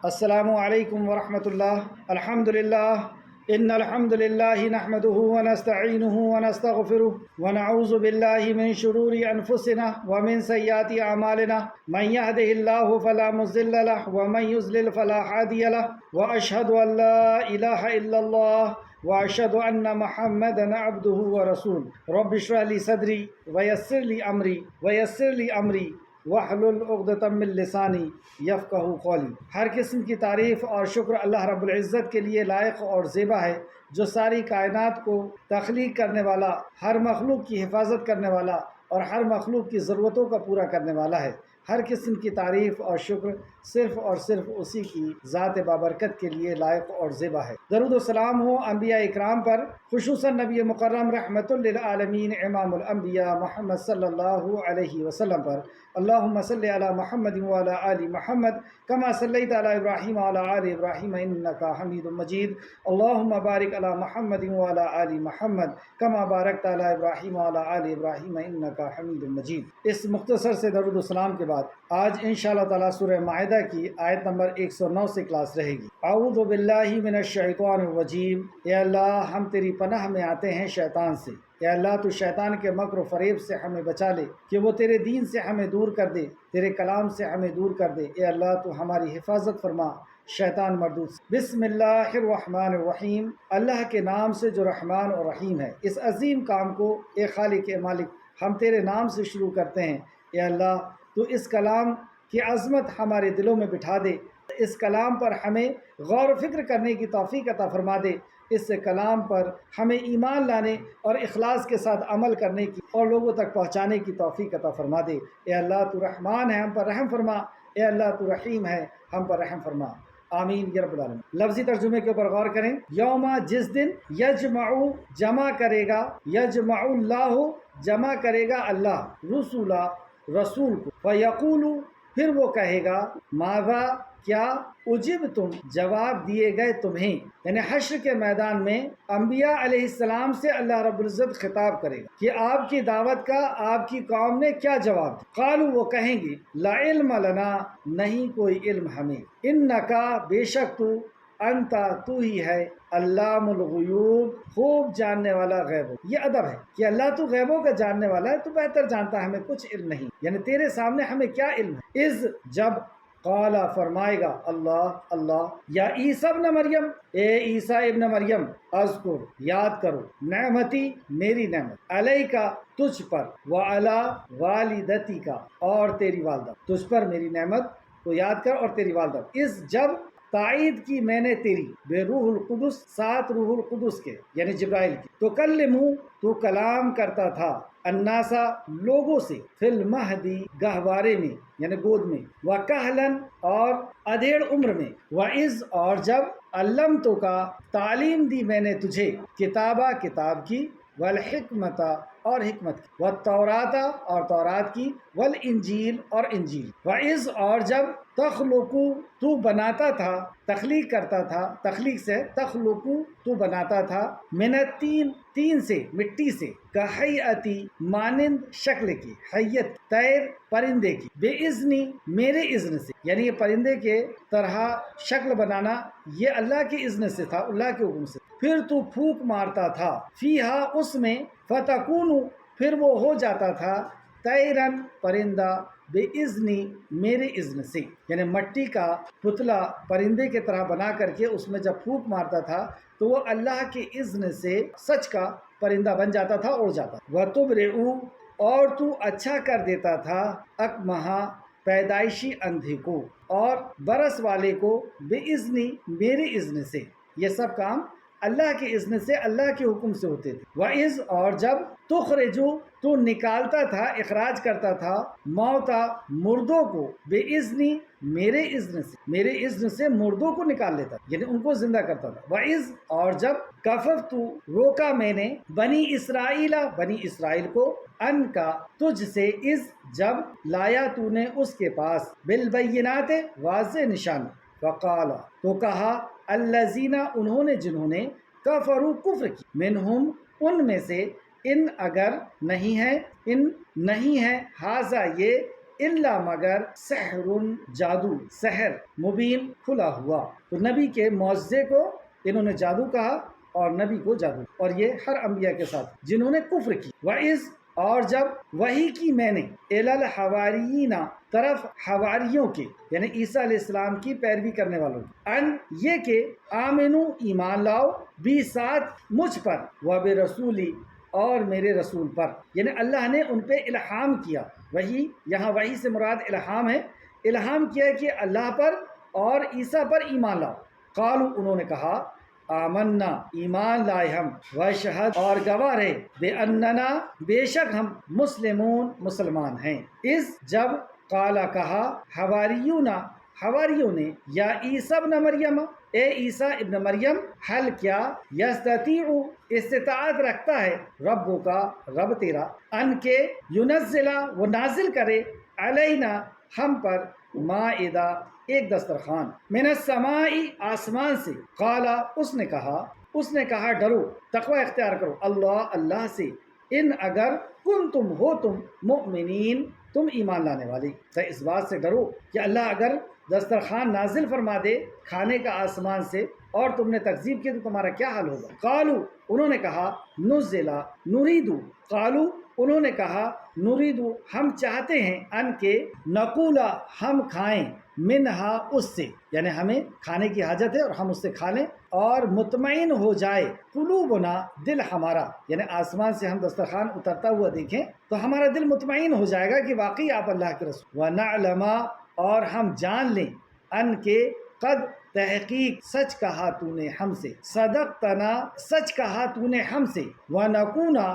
السلام علیکم ورحمۃ اللہ۔ الحمد للہ ان الحمد للہ نحمده ونستعینه ونستغفره ونعوذ باللہ من شرور انفسنا ومن سیئات اعمالنا من يهده الله فلا مضل له ومن يضلل فلا هادي له واشهد ان لا اله الا الله واشهد ان محمدا عبده ورسوله رب اشرح لي صدري ويسر لي امری وحلل عقدۃ من لسانی یفقہوا قولی۔ ہر قسم کی تعریف اور شکر اللہ رب العزت کے لیے لائق اور زیبا ہے، جو ساری کائنات کو تخلیق کرنے والا، ہر مخلوق کی حفاظت کرنے والا اور ہر مخلوق کی ضرورتوں کا پورا کرنے والا ہے۔ ہر قسم کی تعریف اور شکر صرف اور صرف اسی کی ذات بابرکت کے لیے لائق اور زیبا ہے۔ درود و سلام ہو انبیاء اکرام پر، خصوصاً نبی مکرم رحمت للعالمین امام الانبیاء محمد صلی اللہ علیہ وسلم پر۔ اللہم صلی علی محمد وعلی آل محمد کما صلیت علی ابراہیم وعلی آل ابراہیم انکا حمید مجید۔ اللہم بارک علی محمد وعلی آل محمد کما بارکت علی ابراہیم وعلی آل ابراہیم انکا حمید مجید۔ اس مختصر سے درود و سلام کے بعد آج انشاءاللہ تعالی سورہ مائدہ کی آیت نمبر 109 سے کلاس رہے گی۔ اعوذ باللہ من الشیطان الرجیم۔ اے اللہ، ہم تیری پناہ میں آتے ہیں شیطان سے۔ اے اللہ، تو شیطان کے مکر و فریب سے ہمیں بچا لے کہ وہ تیرے دین سے ہمیں دور کر دے، تیرے کلام سے ہمیں دور کر دے۔ اے اللہ، تو ہماری حفاظت فرما شیطان مردود سے۔ بسم اللہ الرحمن الرحیم۔ اللہ کے نام سے جو رحمان اور رحیم ہے۔ اس عظیم کام کو اے خالق اے مالک ہم تیرے نام سے شروع کرتے ہیں۔ اے اللہ، تو اس کلام کی عظمت ہمارے دلوں میں بٹھا دے، اس کلام پر ہمیں غور و فکر کرنے کی توفیق عطا فرما دے، اس کلام پر ہمیں ایمان لانے اور اخلاص کے ساتھ عمل کرنے کی اور لوگوں تک پہنچانے کی توفیق عطا فرما دے۔ اے اللہ، تو رحمان ہے، ہم پر رحم فرما۔ اے اللہ، تو رحیم ہے، ہم پر رحم فرما۔ آمین یا رب العالمین۔ لفظی ترجمے کے اوپر غور کریں۔ یوما، جس دن، یجمع، جمع کرے گا، یجمع اللہ، جمع کرے گا اللہ، رسولا، رسول کو، فیقول، پھر وہ کہے گا، ماذا، کیا، اجبتم، جواب دیے گئے تمہیں، یعنی حشر کے میدان میں انبیاء علیہ السلام سے اللہ رب العزت خطاب کرے گا کہ آپ کی دعوت کا آپ کی قوم نے کیا جواب دیا۔ قالوا، وہ کہیں گے، لا علم لنا، نہیں کوئی علم ہمیں، انکا، بے شک تو، انتا، تو ہی ہے، علام الغیوب، خوب جاننے والا غیبوں۔ یہ ادب ہے کہ اللہ تو غیبوں کا جاننے والا ہے، تو بہتر جانتا ہے، ہمیں کچھ علم نہیں، یعنی تیرے سامنے ہمیں کیا علم ہے۔ اذ، جب، قال، فرمائے گا اللہ یا عیسیٰ ابن مریم، اے عیسیٰ ابن مریم، اذکر، یاد کرو، نعمتی، میری نعمت، علیکا، تجھ پر، وعلی والدتیکا، اور تیری والدہ، تجھ پر میری نعمت کو یاد کر اور تیری والدہ۔ اس، جب تائید کی میں نے تیری، بے روح القدس، ساتھ روح القدس کے، یعنی جبرائیل کی، تو کلمو، تو کلام کرتا تھا، الناسا، لوگوں سے، فی المہدی، گہوارے میں، یعنی گود میں، وکہلن، اور ادھیڑ عمر میں، وعز، اور جب، علمتو کا، تعلیم دی میں نے تجھے، کتابہ، کتاب کی، والحکمت، اور حکمت کی، والتوراۃ، اور تورات کی، والانجیل، اور انجیل، وعز، اور جب، تخلقو، تو بناتا تھا، تخلیق کرتا تھا، تخلیق سے، تخلقو، تو بناتا تھا، من الطین، تین سے، مٹی سے، کہیئتی، مانند شکل کی، حیت، طیر، پرندے کی، بے اذنی، میرے اذن سے، یعنی یہ پرندے کے طرح شکل بنانا یہ اللہ کے اذن سے تھا، اللہ کے حکم سے۔ پھر تو پھونک مارتا تھا، فیہا، اس میں، فتکون، پھر وہ ہو جاتا تھا، طیرن، پرندہ، بے اذنی، میرے اذن سے، یعنی مٹی کا پتلا پرندے کی طرح بنا کر کے اس میں جب پھونک مارتا تھا تو وہ اللہ کے اذن سے سچ کا پرندہ بن جاتا تھا، اڑ جاتا تھا۔ وَتُبْرِئُ، اور تو اچھا کر دیتا تھا، اکمہا، پیدائشی اندھے کو، اور برس والے کو، بے اذنی، میرے اذن سے، یہ سب کام اللہ کے اذن سے، اللہ کے حکم سے ہوتے تھے۔ وَإِذْ، اور جب، تخرجو، تو نکالتا تھا، اخراج کرتا تھا، موتا، مردوں کو، بے اذنی، میرے اذن سے، میرے اذن سے مردوں کو نکال لیتا، یعنی ان کو زندہ کرتا تھا۔ وَإِذْ، اور جب، کففتو، روکا میں نے، بنی اسرائیل، بنی اسرائیل کو، ان کا، تجھ سے، اذ، جب، لایا تو نے اس کے پاس، بالبینات، واضح نشان، وقال، تو کہا، الذین، انہوں نے، جنہوں نے، کفروا، کفر کی، منہم، ان میں سے، ان، اگر، نہیں ہے، ان، نہیں ہے، ھذا، یہ، الا مگر سحر جادو، سحر مبین کھلا ہوا۔ تو نبی کے معجزے کو انہوں نے جادو کہا اور نبی کو جادو، اور یہ ہر انبیاء کے ساتھ جنہوں نے کفر کی۔ وَإِذْ اور جب وحی کی میں نے الی الحواریین طرف حواریوں کے، یعنی عیسیٰ علیہ السلام کی پیروی کرنے والوں کی، ان یہ کہ آمنو ایمان لاؤ، بھی ساتھ مجھ پر، و برسولی اور میرے رسول پر، یعنی اللہ نے ان پہ الہام کیا۔ وحی یہاں وحی سے مراد الہام ہے، الہام کیا کہ اللہ پر اور عیسیٰ پر ایمان لاؤ۔ قالو انہوں نے کہا آمنا ایمان لائے ہم، وشہد اور گواہ رہے، بے اننا بے شک ہم مسلمون مسلمان ہیں۔ اس جب قالا کہا حواریوں نے یا عیسیٰ ابن مریم، اے عیسیٰ ابن مریم، حل کیا یستطیع استطاعت رکھتا ہے ربو کا رب تیرا، ان کے ینزلہ وہ نازل کرے علینا ہم پر مائدہ ایک دسترخوان، من السماء آسمان سے، قالا اس نے کہا ڈرو تقوی اختیار کرو اللہ سے، ان اگر کنتم ہو تم مؤمنین تم ایمان لانے والے، تو اس بات سے ڈرو کہ اللہ اگر دسترخوان نازل فرما دے کھانے کا آسمان سے اور تم نے تکذیب کی تو تمہارا کیا حال ہوگا۔ قالو انہوں نے کہا نزلا نریدو، قالو انہوں نے کہا نریدو ہم چاہتے ہیں، ان کے نقولا ہم کھائیں، منہا اس سے، یعنی ہمیں کھانے کی حاجت ہے اور ہم اس سے کھا لیں، اور مطمئن ہو جائے قلوبنا دل ہمارا، یعنی آسمان سے ہم دسترخوان اترتا ہوا دیکھیں تو ہمارا دل مطمئن ہو جائے گا کہ واقعی آپ اللہ کے رسول، ونعلم اور ہم جان لیں، ان کے قد تحقیق سچ کہا تو نے ہم سے، صدقتنا سچ کہا تو نے ہم سے، ونکونا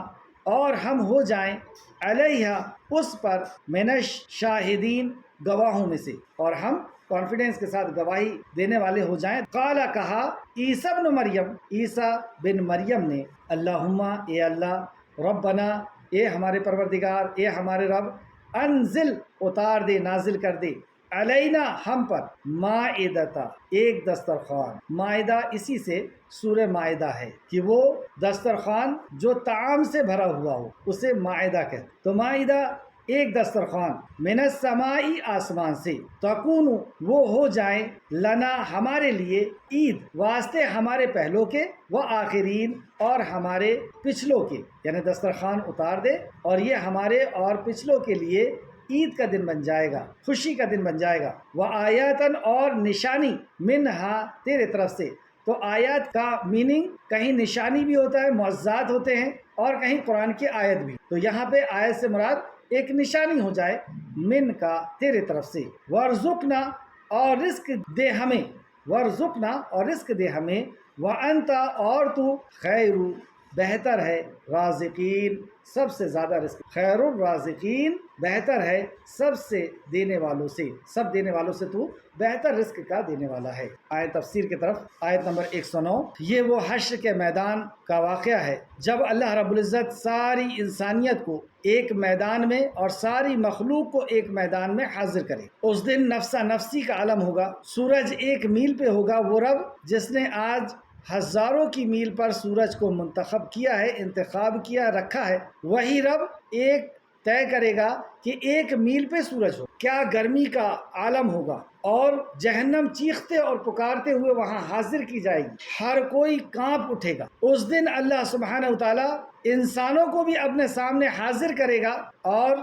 اور ہم ہو جائیں علیہ اس پر من الشاہدین گواہوں میں سے، اور ہم کانفیڈنس کے ساتھ گواہی دینے والے ہو جائیں۔ قالا کہا عیسیٰ بن مریم، عیسیٰ بن مریم نے، اللہم اے اللہ، ربنا اے ہمارے پروردگار، اے ہمارے رب، انزل اتار دے نازل کر دے، علینا ہم پر، مائدتا ایک دسترخوان، مائدہ اسی سے سورہ مائدہ ہے کہ وہ دسترخوان جو طعام سے بھرا ہوا ہو اسے مائدہ کہتے، تو مائدہ ایک دسترخوان، من السماء آسمان سے، تکون وہ ہو جائیں لنا ہمارے لیے، عید واسطے ہمارے پہلوں کے، و آخرین اور ہمارے پچھلوں کے، یعنی دسترخوان اتار دے اور یہ ہمارے اور پچھلوں کے لیے عید کا دن بن جائے گا، خوشی کا دن بن جائے گا، و آیاتن اور نشانی، منہا تیرے طرف سے۔ تو آیات کا میننگ کہیں نشانی بھی ہوتا ہے، معجزات ہوتے ہیں، اور کہیں قرآن کی آیت بھی، تو یہاں پہ آیت سے مراد ایک نشانی ہو جائے، من کا تیرے طرف سے، ورزقنا اور رزق دے ہمیں، ورزقنا اور رزق دے ہمیں، وانت اور تو خیر بہتر ہے، رازقین سب سے زیادہ رزق، خیر الرازقین بہتر ہے سب سے دینے والوں سے، سب دینے والوں سے تو بہتر رزق کا دینے والا ہے۔ آیت تفسیر کی طرف، آیت نمبر 109، یہ وہ حشر کے میدان کا واقعہ ہے جب اللہ رب العزت ساری انسانیت کو ایک میدان میں اور ساری مخلوق کو ایک میدان میں حاضر کرے۔ اس دن نفسا نفسی کا عالم ہوگا، سورج ایک میل پہ ہوگا، وہ رب جس نے آج ہزاروں کی میل پر سورج کو منتخب کیا ہے، انتخاب کیا رکھا ہے، وہی رب ایک طے کرے گا کہ ایک میل پہ سورج ہو، کیا گرمی کا عالم ہوگا، اور جہنم چیختے اور پکارتے ہوئے وہاں حاضر کی جائے گی، ہر کوئی کانپ اٹھے گا۔ اس دن اللہ سبحانہ وتعالیٰ انسانوں کو بھی اپنے سامنے حاضر کرے گا، اور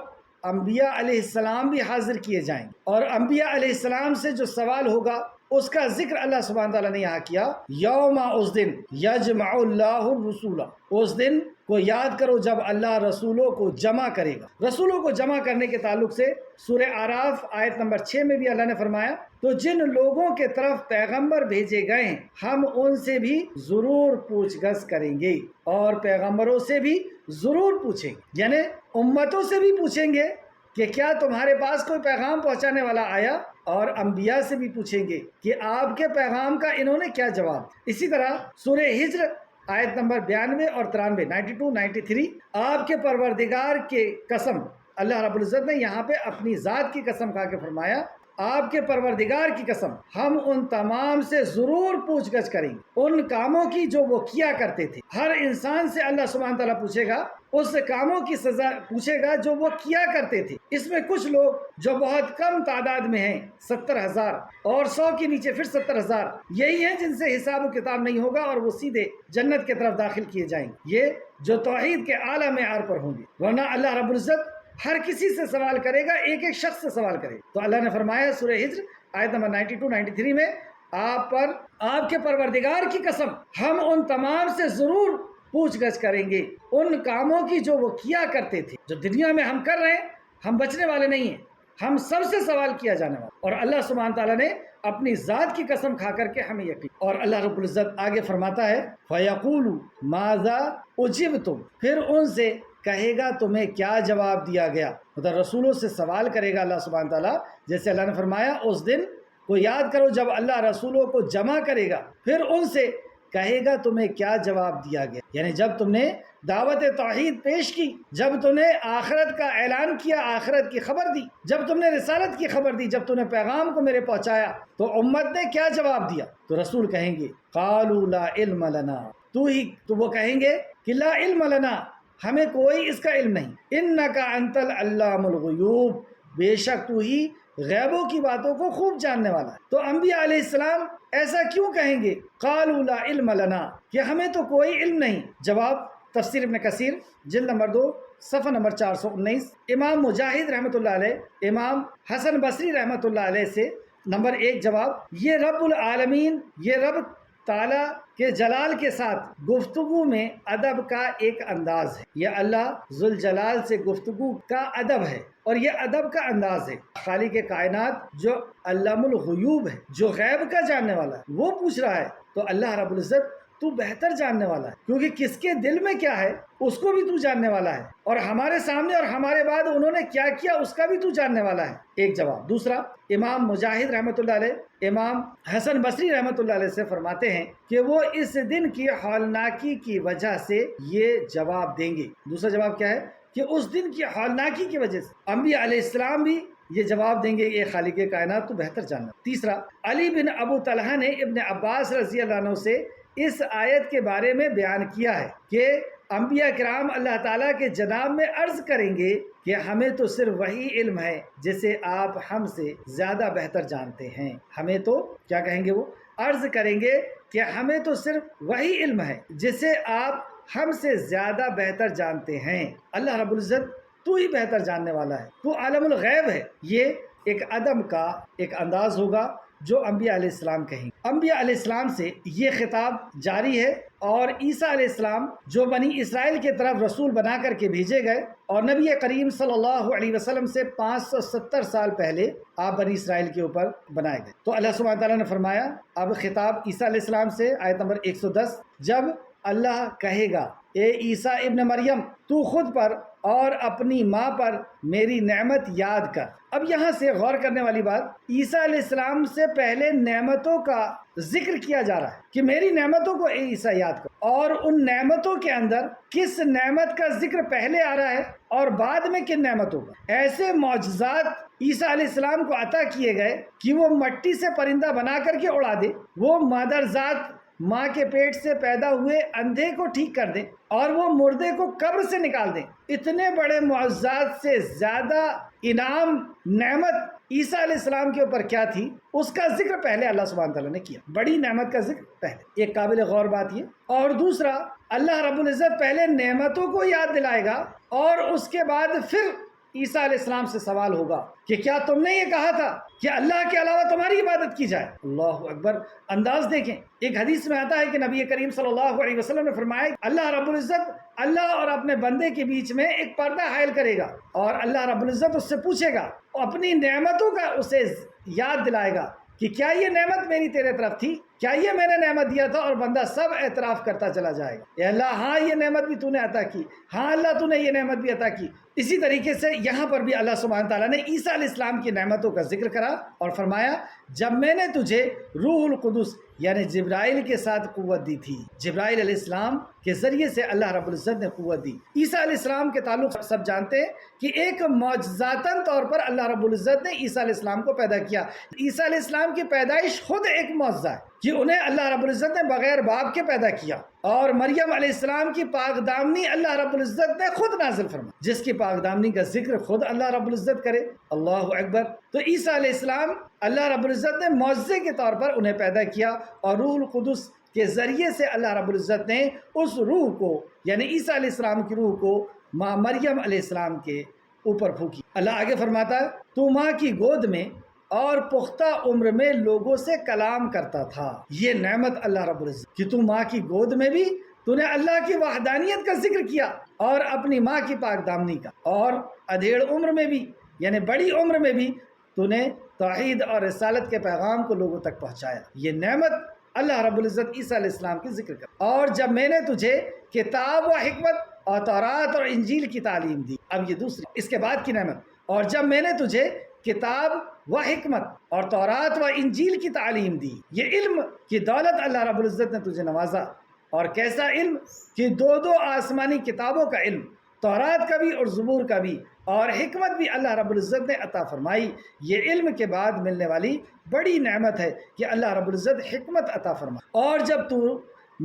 انبیاء علیہ السلام بھی حاضر کیے جائیں گے، اور انبیاء علیہ السلام سے جو سوال ہوگا اس کا ذکر اللہ سبحانہ تعالیٰ نے یہاں کیا، یوم اس دن، یجمع اللہ الرسول، اس دن کو یاد کرو جب اللہ رسولوں کو جمع کرے گا۔ رسولوں کو جمع کرنے کے تعلق سے سورہ اعراف آیت نمبر 6 میں بھی اللہ نے فرمایا، تو جن لوگوں کے طرف پیغمبر بھیجے گئے ہیں ہم ان سے بھی ضرور پوچھ گچھ کریں گے، اور پیغمبروں سے بھی ضرور پوچھیں گے، یعنی امتوں سے بھی پوچھیں گے کہ کیا تمہارے پاس کوئی پیغام پہنچانے والا آیا، اور انبیاء سے بھی پوچھیں گے کہ آپ کے پیغام کا انہوں نے کیا جواب۔ اسی طرح سورہ ہجر آیت نمبر 92 اور 93، 92 93، آپ کے پروردگار کے قسم، اللہ رب العزت نے یہاں پہ اپنی ذات کی قسم کھا کے فرمایا آپ کے پروردگار کی قسم ہم ان تمام سے ضرور پوچھ گچھ کریں گے ان کاموں کی جو وہ کیا کرتے تھے۔ ہر انسان سے اللہ سبحانہ تعالیٰ پوچھے گا، اس کاموں کی سزا پوچھے گا جو وہ کیا کرتے تھے۔ اس میں کچھ لوگ جو بہت کم تعداد میں ہیں 70,000 اور 100 کے نیچے پھر 70,000، یہی ہیں جن سے حساب و کتاب نہیں ہوگا اور وہ سیدھے جنت کی طرف داخل کیے جائیں گے، یہ جو توحید کے اعلیٰ معیار پر ہوں گے، ورنہ اللہ رب العزت ہر کسی سے سوال کرے گا، ایک ایک شخص سے سوال کرے گا۔ تو اللہ نے فرمایا سورہ ہجر آیت نمبر 92-93 میں، آپ کے پروردگار کی قسم ہم ان تمام سے ضرور پوچھ گچھ کریں گے ان کاموں کی جو وہ کیا کرتے تھے۔ جو دنیا میں ہم کر رہے ہیں، ہم بچنے والے نہیں ہیں، ہم سب سے سوال کیا جانے والا۔ اور اللہ سبحانہ تعالیٰ نے اپنی ذات کی قسم کھا کر کے ہمیں یقین۔ اور اللہ رب العزت آگے فرماتا ہے فَيَقُولُ مَاذَا أُجِبْتُمْ، پھر ان سے کہے گا تمہیں کیا جواب دیا گیا، مطلب رسولوں سے سوال کرے گا اللہ سبحانہ تعالیٰ۔ جیسے اللہ نے فرمایا اس دن کو یاد کرو جب اللہ رسولوں کو جمع کرے گا، پھر ان سے کہے گا تمہیں کیا جواب دیا گیا، یعنی جب تم نے دعوت توحید پیش کی، جب تم نے آخرت کا اعلان کیا، آخرت کی خبر دی، جب تم نے رسالت کی خبر دی، جب تم نے پیغام کو میرے پہنچایا، تو امت نے کیا جواب دیا؟ تو رسول کہیں گے قالوا لا علم لنا، تو وہ کہیں گے کہ لا علم لنا، ہمیں کوئی اس کا علم نہیں، انک انت العلام الغیوب، بے شک تو ہی غیبوں کی باتوں کو خوب جاننے والا ہے۔ تو انبیاء علیہ السلام ایسا کیوں کہیں گے قالوا لا علم لنا کہ ہمیں تو کوئی علم نہیں؟ جواب تفسیر ابن کثیر جلد نمبر 2 صفحہ نمبر 419، امام مجاہد رحمۃ اللہ علیہ، امام حسن بصری رحمۃ اللہ علیہ سے نمبر 1 جواب، یہ رب العالمین، یہ رب تعالیٰ کے جلال کے ساتھ گفتگو میں ادب کا ایک انداز ہے، یہ اللہ ذوالجلال سے گفتگو کا ادب ہے اور یہ ادب کا انداز ہے۔ خالق کائنات جو علام الغیوب ہے، جو غیب کا جاننے والا ہے، وہ پوچھ رہا ہے، تو اللہ رب العزت تو بہتر جاننے والا ہے، کیونکہ کس کے دل میں کیا ہے اس کو بھی تو جاننے والا ہے، اور ہمارے سامنے اور ہمارے بعد انہوں نے کیا کیا اس کا بھی تو جاننے والا ہے۔ ایک جواب۔ دوسرا، امام مجاہد رحمۃ اللہ علیہ، امام حسن بصری رحمۃ اللہ علیہ سے فرماتے ہیں کہ وہ اس دن کی ہولناکی کی وجہ سے یہ جواب دیں گے۔ دوسرا جواب کیا ہے کہ اس دن کی ہولناکی کی وجہ سے انبیاء علیہ السلام بھی یہ جواب دیں گے، یہ خالق کائنات تو بہتر جاننا۔ تیسرا، علی بن ابو طلحہ نے ابن عباس رضی اللہ عنہ سے اس آیت کے بارے میں بیان کیا ہے کہ انبیاء کرام اللہ تعالیٰ کے جناب میں عرض کریں گے کہ ہمیں تو صرف وہی علم ہے جسے آپ ہم سے زیادہ بہتر جانتے ہیں۔ ہمیں تو کیا کہیں گے، وہ عرض کریں گے کہ ہمیں تو صرف وہی علم ہے جسے آپ ہم سے زیادہ بہتر جانتے ہیں۔ اللہ رب العزت تو ہی بہتر جاننے والا ہے، تو عالم الغیب ہے۔ یہ ایک ادب کا ایک انداز ہوگا جو انبیاء علیہ السلام کہیں۔ انبیاء علیہ السلام سے یہ خطاب جاری ہے، اور عیسیٰ علیہ السلام جو بنی اسرائیل کے طرف رسول بنا کر کے بھیجے گئے، اور نبی کریم صلی اللہ علیہ وسلم سے 570 سال پہلے آپ بنی اسرائیل کے اوپر بنائے گئے۔ تو اللہ سبحانہ تعالیٰ نے فرمایا، اب خطاب عیسیٰ علیہ السلام سے، آیت نمبر 110، جب اللہ کہے گا اے عیسیٰ ابن مریم تو خود پر اور اپنی ماں پر میری نعمت یاد کر۔ اب یہاں سے غور کرنے والی بات، عیسیٰ علیہ السلام سے پہلے نعمتوں کا ذکر کیا جا رہا ہے کہ میری نعمتوں کو اے عیسیٰ یاد کر، اور ان نعمتوں کے اندر کس نعمت کا ذکر پہلے آ رہا ہے اور بعد میں کن نعمتوں کا؟ ایسے معجزات عیسیٰ علیہ السلام کو عطا کیے گئے کہ وہ مٹی سے پرندہ بنا کر کے اڑا دے، وہ مادر ذات ماں کے پیٹ سے پیدا ہوئے اندھے کو ٹھیک کر دیں، اور وہ مردے کو قبر سے نکال دیں۔ اتنے بڑے معجزات سے زیادہ انعام نعمت عیسیٰ علیہ السلام کے اوپر کیا تھی، اس کا ذکر پہلے اللہ سبحانہ تعالیٰ نے کیا، بڑی نعمت کا ذکر پہلے۔ ایک قابل غور بات یہ، اور دوسرا، اللہ رب العزت پہلے نعمتوں کو یاد دلائے گا اور اس کے بعد پھر عیسیٰ علیہ السلام سے سوال ہوگا کہ کیا تم نے یہ کہا تھا کہ اللہ کے علاوہ تمہاری عبادت کی جائے؟ اللہ اکبر، انداز دیکھیں۔ ایک حدیث میں آتا ہے کہ نبی کریم صلی اللہ علیہ وسلم نے فرمایا، اللہ رب العزت اللہ اور اپنے بندے کے بیچ میں ایک پردہ حائل کرے گا، اور اللہ رب العزت اس سے پوچھے گا، اپنی نعمتوں کا اسے یاد دلائے گا کہ کیا یہ نعمت میری تیرے طرف تھی، کیا یہ میں نے نعمت دیا تھا؟ اور بندہ سب اعتراف کرتا چلا جائے گا، اے اللہ ہاں یہ نعمت بھی تو نے عطا کی، ہاں اللہ تو نے یہ نعمت بھی عطا کی، اسی طریقے سے یہاں پر بھی اللہ سبحانہ تعالیٰ نے عیسیٰ علیہ السلام کی نعمتوں کا ذکر کرا اور فرمایا جب میں نے تجھے روح القدس یعنی جبرائیل کے ساتھ قوت دی تھی. جبرائیل علیہ السلام کے ذریعے سے اللہ رب العزت نے قوت دی. عیسیٰ علیہ السلام کے تعلق سب جانتے ہیں کہ ایک معجزاتاً طور پر اللہ رب العزت نے عیسیٰ علیہ السلام کو پیدا کیا. عیسیٰ علیہ السلام کی پیدائش خود ایک معجزہ ہے کہ انہیں اللہ رب العزت نے بغیر باپ کے پیدا کیا. اور مریم علیہ السلام کی پاک دامنی اللہ رب العزت نے خود نازل فرمائی. جس کی پاک دامنی کا ذکر خود اللہ رب العزت کرے. اللہ اکبر. تو عیسیٰ علیہ السلام اللہ رب العزت نے معجزے کے طور پر انہیں پیدا کیا اور روح القدس کے ذریعے سے اللہ رب العزت نے اس روح کو یعنی عیسیٰ علیہ السلام کی روح کو ماں مریم علیہ السلام کے اوپر پھونکی. اللہ آگے فرماتا ہے تو ماں کی گود میں اور پختہ عمر میں لوگوں سے کلام کرتا تھا. یہ نعمت اللہ رب العزت کہ تو ماں کی گود میں بھی تو نے اللہ کی وحدانیت کا ذکر کیا اور اپنی ماں کی پاک دامنی کا, اور ادھیڑ عمر میں بھی یعنی بڑی عمر میں بھی تو نے توحید اور رسالت کے پیغام کو لوگوں تک پہنچایا. یہ نعمت اللہ رب العزت عیسیٰ علیہ السلام کی ذکر کر. اور جب میں نے تجھے کتاب و حکمت اور تورات اور انجیل کی تعلیم دی. اب یہ دوسری اس کے بعد کی نعمت. اور جب میں نے تجھے کتاب و حکمت اور تورات و انجیل کی تعلیم دی. یہ علم کی دولت اللہ رب العزت نے تجھے نوازا. اور کیسا علم کہ دو آسمانی کتابوں کا علم, تورات کا بھی اور زبور کا بھی, اور حکمت بھی اللہ رب العزت نے عطا فرمائی. یہ علم کے بعد ملنے والی بڑی نعمت ہے کہ اللہ رب العزت حکمت عطا فرمائی. اور جب تو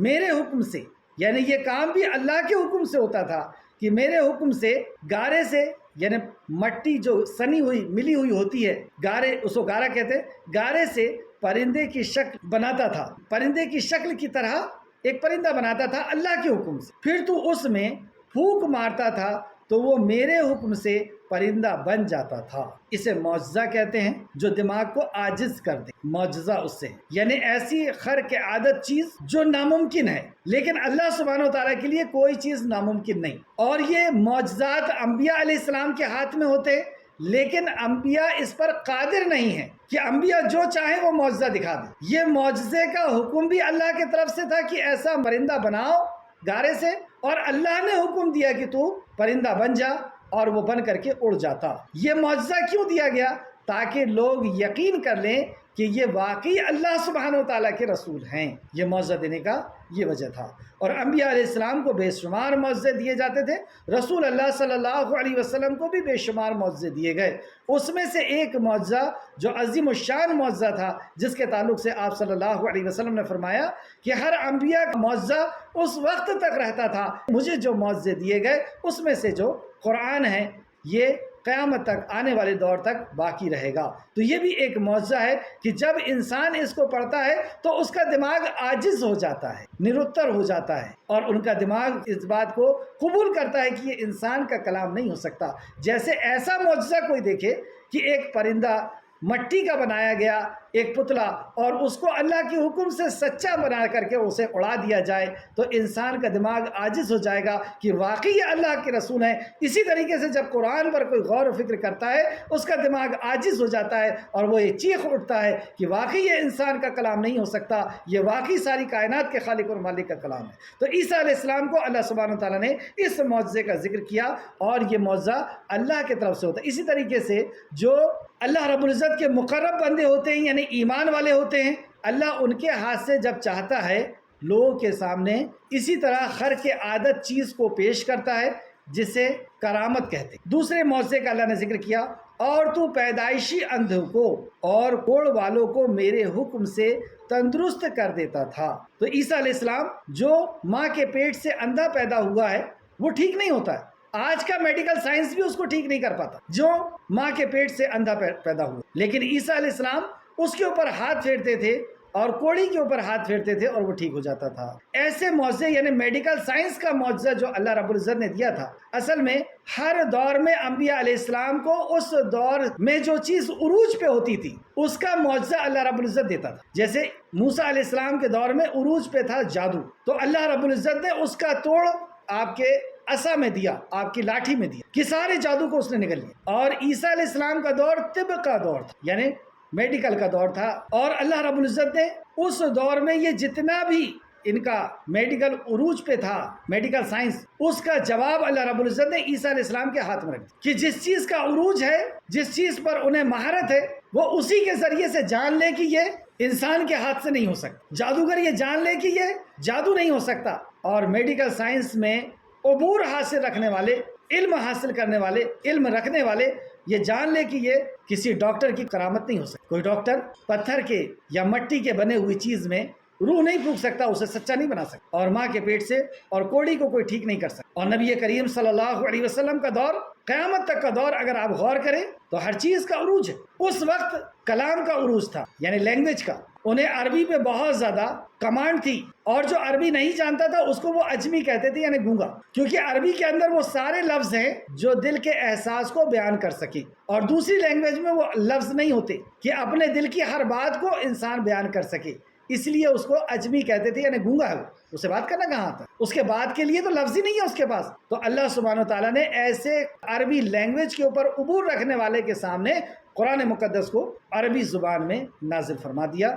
میرے حکم سے یعنی یہ کام بھی اللہ کے حکم سے ہوتا تھا کہ میرے حکم سے گارے سے یعنی مٹی جو سنی ہوئی ملی ہوئی ہوتی ہے گارے, اس کو گارا کہتے ہیں, گارے سے پرندے کی شکل بناتا تھا. پرندے کی شکل کی طرح ایک پرندہ بناتا تھا اللہ کے حکم سے. پھر تو اس میں پھونک مارتا تھا تو وہ میرے حکم سے پرندہ بن جاتا تھا. اسے معجزہ کہتے ہیں جو دماغ کو عاجز کر دے. معجزہ اس سے یعنی ایسی خرق عادت چیز جو ناممکن ہے, لیکن اللہ سبحانہ و تعالیٰ کے لیے کوئی چیز ناممکن نہیں. اور یہ معجزات انبیاء علیہ السلام کے ہاتھ میں ہوتے, لیکن انبیاء اس پر قادر نہیں ہیں کہ انبیاء جو چاہیں وہ معجزہ دکھا دیں. یہ معجزے کا حکم بھی اللہ کی طرف سے تھا کہ ایسا پرندہ بناؤ گارے سے, اور اللہ نے حکم دیا کہ تو پرندہ بن جا, اور وہ بن کر کے اڑ جاتا. یہ معجزہ کیوں دیا گیا؟ تاکہ لوگ یقین کر لیں کہ یہ واقعی اللہ سبحانہ و تعالیٰ کے رسول ہیں. یہ معجزہ دینے کا یہ وجہ تھا. اور انبیاء علیہ السلام کو بے شمار معجزے دیے جاتے تھے. رسول اللہ صلی اللہ علیہ وسلم کو بھی بے شمار معجزے دیے گئے. اس میں سے ایک معجزہ جو عظیم الشان معجزہ تھا, جس کے تعلق سے آپ صلی اللہ علیہ وسلم نے فرمایا کہ ہر انبیاء کا معجزہ اس وقت تک رہتا تھا. مجھے جو معجزے دیے گئے اس میں سے جو قرآن ہے یہ قیامت تک آنے والے دور تک باقی رہے گا. تو یہ بھی ایک معجزہ ہے کہ جب انسان اس کو پڑھتا ہے تو اس کا دماغ عاجز ہو جاتا ہے, نرتر ہو جاتا ہے, اور ان کا دماغ اس بات کو قبول کرتا ہے کہ یہ انسان کا کلام نہیں ہو سکتا. جیسے ایسا معجزہ کوئی دیکھے کہ ایک پرندہ مٹی کا بنایا گیا ایک پتلا, اور اس کو اللہ کے حکم سے سچا بنا کر کے اسے اڑا دیا جائے, تو انسان کا دماغ عاجز ہو جائے گا کہ واقعی یہ اللہ کے رسول ہیں. اسی طریقے سے جب قرآن پر کوئی غور و فکر کرتا ہے اس کا دماغ عاجز ہو جاتا ہے, اور وہ یہ چیخ اٹھتا ہے کہ واقعی یہ انسان کا کلام نہیں ہو سکتا, یہ واقعی ساری کائنات کے خالق اور مالک کا کلام ہے. تو عیسیٰ علیہ السلام کو اللہ سبحانہ تعالیٰ نے اس معجزے کا ذکر کیا, اور یہ معجزہ اللہ کی طرف سے ہوتا ہے. اسی طریقے سے جو اللہ رب العزت کے مقرب بندے ہوتے ہیں یعنی ایمان والے ہوتے ہیں, اللہ ان کے ہاتھ سے جب چاہتا ہے لوگوں کے سامنے اسی طرح خرق عادت چیز کو پیش کرتا ہے جسے کرامت کہتے ہیں. دوسرے معجزے کا اللہ نے ذکر کیا, اور تو پیدائشی اندھوں کو اور کوڑ والوں کو میرے حکم سے تندرست کر دیتا تھا. تو عیسیٰ علیہ السلام جو ماں کے پیٹ سے اندھا پیدا ہوا ہے وہ ٹھیک نہیں ہوتا ہے. آج کا میڈیکل سائنس بھی اس کو ٹھیک نہیں کر پاتا جو ماں کے پیٹ سے اندھا پیدا ہوا, لیکن عیسیٰ علیہ السلام اس کے اوپر ہاتھ پھیرتے تھے اور کوڑی کے اوپر ہاتھ پھیرتے تھے اور وہ ٹھیک ہو جاتا تھا. ایسے معجزے یعنی میڈیکل سائنس کا معجزہ جو اللہ رب العزت نے دیا تھا, اصل میں ہر دور میں انبیاء علیہ السلام کو اس دور میں جو چیز عروج پہ ہوتی تھی اس کا معجزہ اللہ رب العزت دیتا تھا. جیسے موسیٰ علیہ السلام کے دور میں عروج پہ تھا جادو, تو اللہ رب العزت نے اس کا توڑ آپ کے عصا میں دیا, آپ کی لاٹھی میں دیا, کہ سارے جادو کو اس نے نگل لیا. اور عیسیٰ علیہ السلام کا دور طب کا دور تھا یعنی میڈیکل کا دور تھا, اور اللہ رب العزت نے اس دور میں یہ جتنا بھی ان کا میڈیکل عروج پہ تھا، میڈیکل سائنس، اس کا جواب اللہ رب العزت نے عیسیٰ علیہ السلام کے ہاتھ میں رکھ دیا کہ جس چیز کا عروج ہے، جس چیز پر انہیں مہارت ہے، وہ اسی کے ذریعے سے جان لے کہ یہ انسان کے ہاتھ سے نہیں ہو سکتا۔ جادوگر یہ جان لے کہ یہ جادو نہیں ہو سکتا، اور میڈیکل سائنس میں عبور حاصل رکھنے والے، علم حاصل کرنے والے، علم رکھنے والے یہ جان لے کہ یہ کسی ڈاکٹر کی کرامت نہیں ہو سکتی۔ کوئی ڈاکٹر پتھر کے یا مٹی کے بنے ہوئی چیز میں روح نہیں پھونک سکتا، اسے سچا نہیں بنا سکتا، اور ماں کے پیٹ سے اور کوڑی کو کوئی ٹھیک نہیں کر سکتا۔ اور نبی کریم صلی اللہ علیہ وسلم کا دور، قیامت تک کا دور اگر آپ غور کریں تو ہر چیز کا عروج ہے۔ اس وقت کلام کا عروج تھا، یعنی لینگویج کا، انہیں عربی پہ بہت زیادہ کمانڈ تھی، اور جو عربی نہیں جانتا تھا اس کو وہ اجمی کہتے تھے، یعنی گونگا، کیونکہ عربی کے اندر وہ سارے لفظ ہیں جو دل کے احساس کو بیان کر سکیں، اور دوسری لینگویج میں وہ لفظ نہیں ہوتے کہ اپنے دل کی ہر بات کو انسان بیان کر سکے، اس لیے اس کو اجمی کہتے تھے، یعنی گونگا ہے، اسے بات کرنا کہاں آتا ہے، اس کے بات کے لیے تو لفظ ہی نہیں ہے اس کے پاس۔ تو اللہ سبحانہ وتعالیٰ نے ایسے عربی لینگویج کے اوپر عبور رکھنے والے کے سامنے قرآن مقدس کو عربی زبان میں نازل فرما دیا،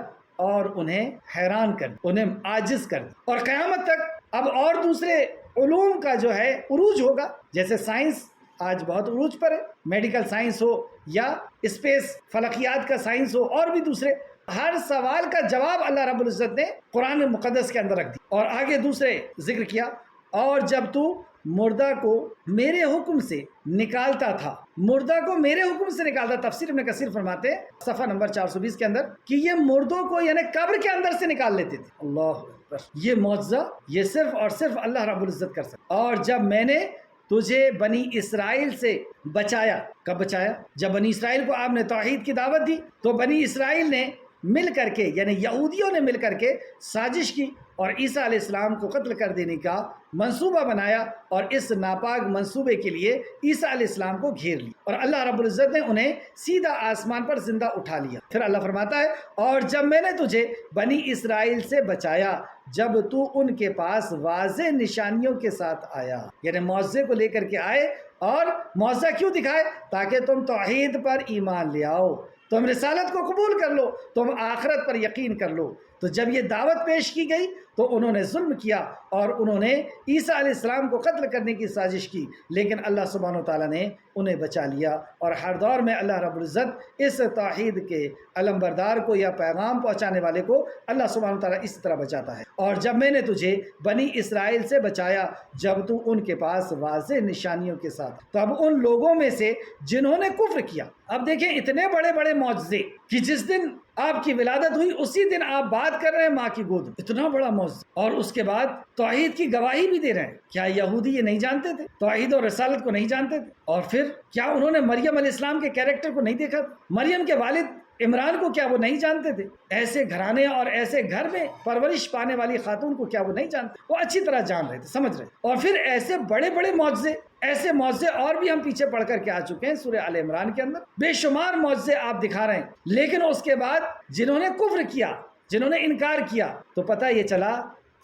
اور انہیں حیران کر دیا، انہیں عاجز کر دیا، اور قیامت تک اب اور دوسرے علوم کا جو ہے عروج ہوگا، جیسے سائنس آج بہت عروج پر ہے، میڈیکل سائنس ہو یا اسپیس فلکیات کا سائنس ہو، اور بھی دوسرے، ہر سوال کا جواب اللہ رب العزت نے قرآن مقدس کے اندر رکھ دیا۔ اور آگے دوسرے ذکر کیا، اور جب تو مردہ کو میرے حکم سے نکالتا تھا، مردہ کو میرے حکم سے نکالتا، تفسیر ابن کثیر فرماتے ہیں صفحہ نمبر 420 کے اندر کہ یہ مردوں کو یعنی قبر کے اندر سے نکال لیتے تھے۔ اللہ اکبر، یہ معجزہ یہ صرف اور صرف اللہ رب العزت کر سکتا۔ اور جب میں نے تجھے بنی اسرائیل سے بچایا، کب بچایا؟ جب بنی اسرائیل کو آپ نے توحید کی دعوت دی تو بنی اسرائیل نے مل کر کے، یعنی یہودیوں نے مل کر کے سازش کی اور عیسیٰ علیہ السلام کو قتل کر دینے کا منصوبہ بنایا، اور اس ناپاک منصوبے کے لیے عیسیٰ علیہ السلام کو گھیر لی، اور اللہ رب العزت نے انہیں سیدھا آسمان پر زندہ اٹھا لیا۔ پھر اللہ فرماتا ہے، اور جب میں نے تجھے بنی اسرائیل سے بچایا جب تو ان کے پاس واضح نشانیوں کے ساتھ آیا، یعنی معجزے کو لے کر کے آئے، اور معجزہ کیوں دکھائے؟ تاکہ تم توحید پر ایمان لے آؤ، تم رسالت کو قبول کر لو، تم آخرت پر یقین کر لو۔ تو جب یہ دعوت پیش کی گئی تو انہوں نے ظلم کیا اور انہوں نے عیسیٰ علیہ السلام کو قتل کرنے کی سازش کی، لیکن اللہ سبحانہ وتعالیٰ نے انہیں بچا لیا۔ اور ہر دور میں اللہ رب العزت اس توحید کے علمبردار کو یا پیغام پہنچانے والے کو اللہ سبحانہ وتعالیٰ اس طرح بچاتا ہے۔ اور جب میں نے تجھے بنی اسرائیل سے بچایا جب تو ان کے پاس واضح نشانیوں کے ساتھ، تب ان لوگوں میں سے جنہوں نے کفر کیا۔ اب دیکھیں اتنے بڑے بڑے معجزے کہ جس دن آپ کی ولادت ہوئی اسی دن آپ بات کر رہے ہیں ماں کی گود میں، اتنا بڑا معجزہ، اور اس کے بعد توحید کی گواہی بھی دے رہے ہیں۔ کیا یہودی یہ نہیں جانتے تھے؟ توحید اور رسالت کو نہیں جانتے تھے؟ اور پھر کیا انہوں نے مریم علیہ السلام کے کیریکٹر کو نہیں دیکھا؟ مریم کے والد عمران کو کیا وہ نہیں جانتے تھے؟ ایسے گھرانے اور ایسے گھر میں پرورش پانے والی خاتون کو کیا وہ نہیں جانتے؟ وہ اچھی طرح جان رہے تھے، سمجھ رہے تھے۔ اور پھر ایسے بڑے بڑے معجزے، ایسے معجزے اور بھی ہم پیچھے پڑھ کر کے آ چکے ہیں سورہ آل عمران کے اندر، بے شمار معجزے آپ دکھا رہے ہیں، لیکن اس کے بعد جنہوں نے کفر کیا، جنہوں نے انکار کیا، تو پتہ یہ چلا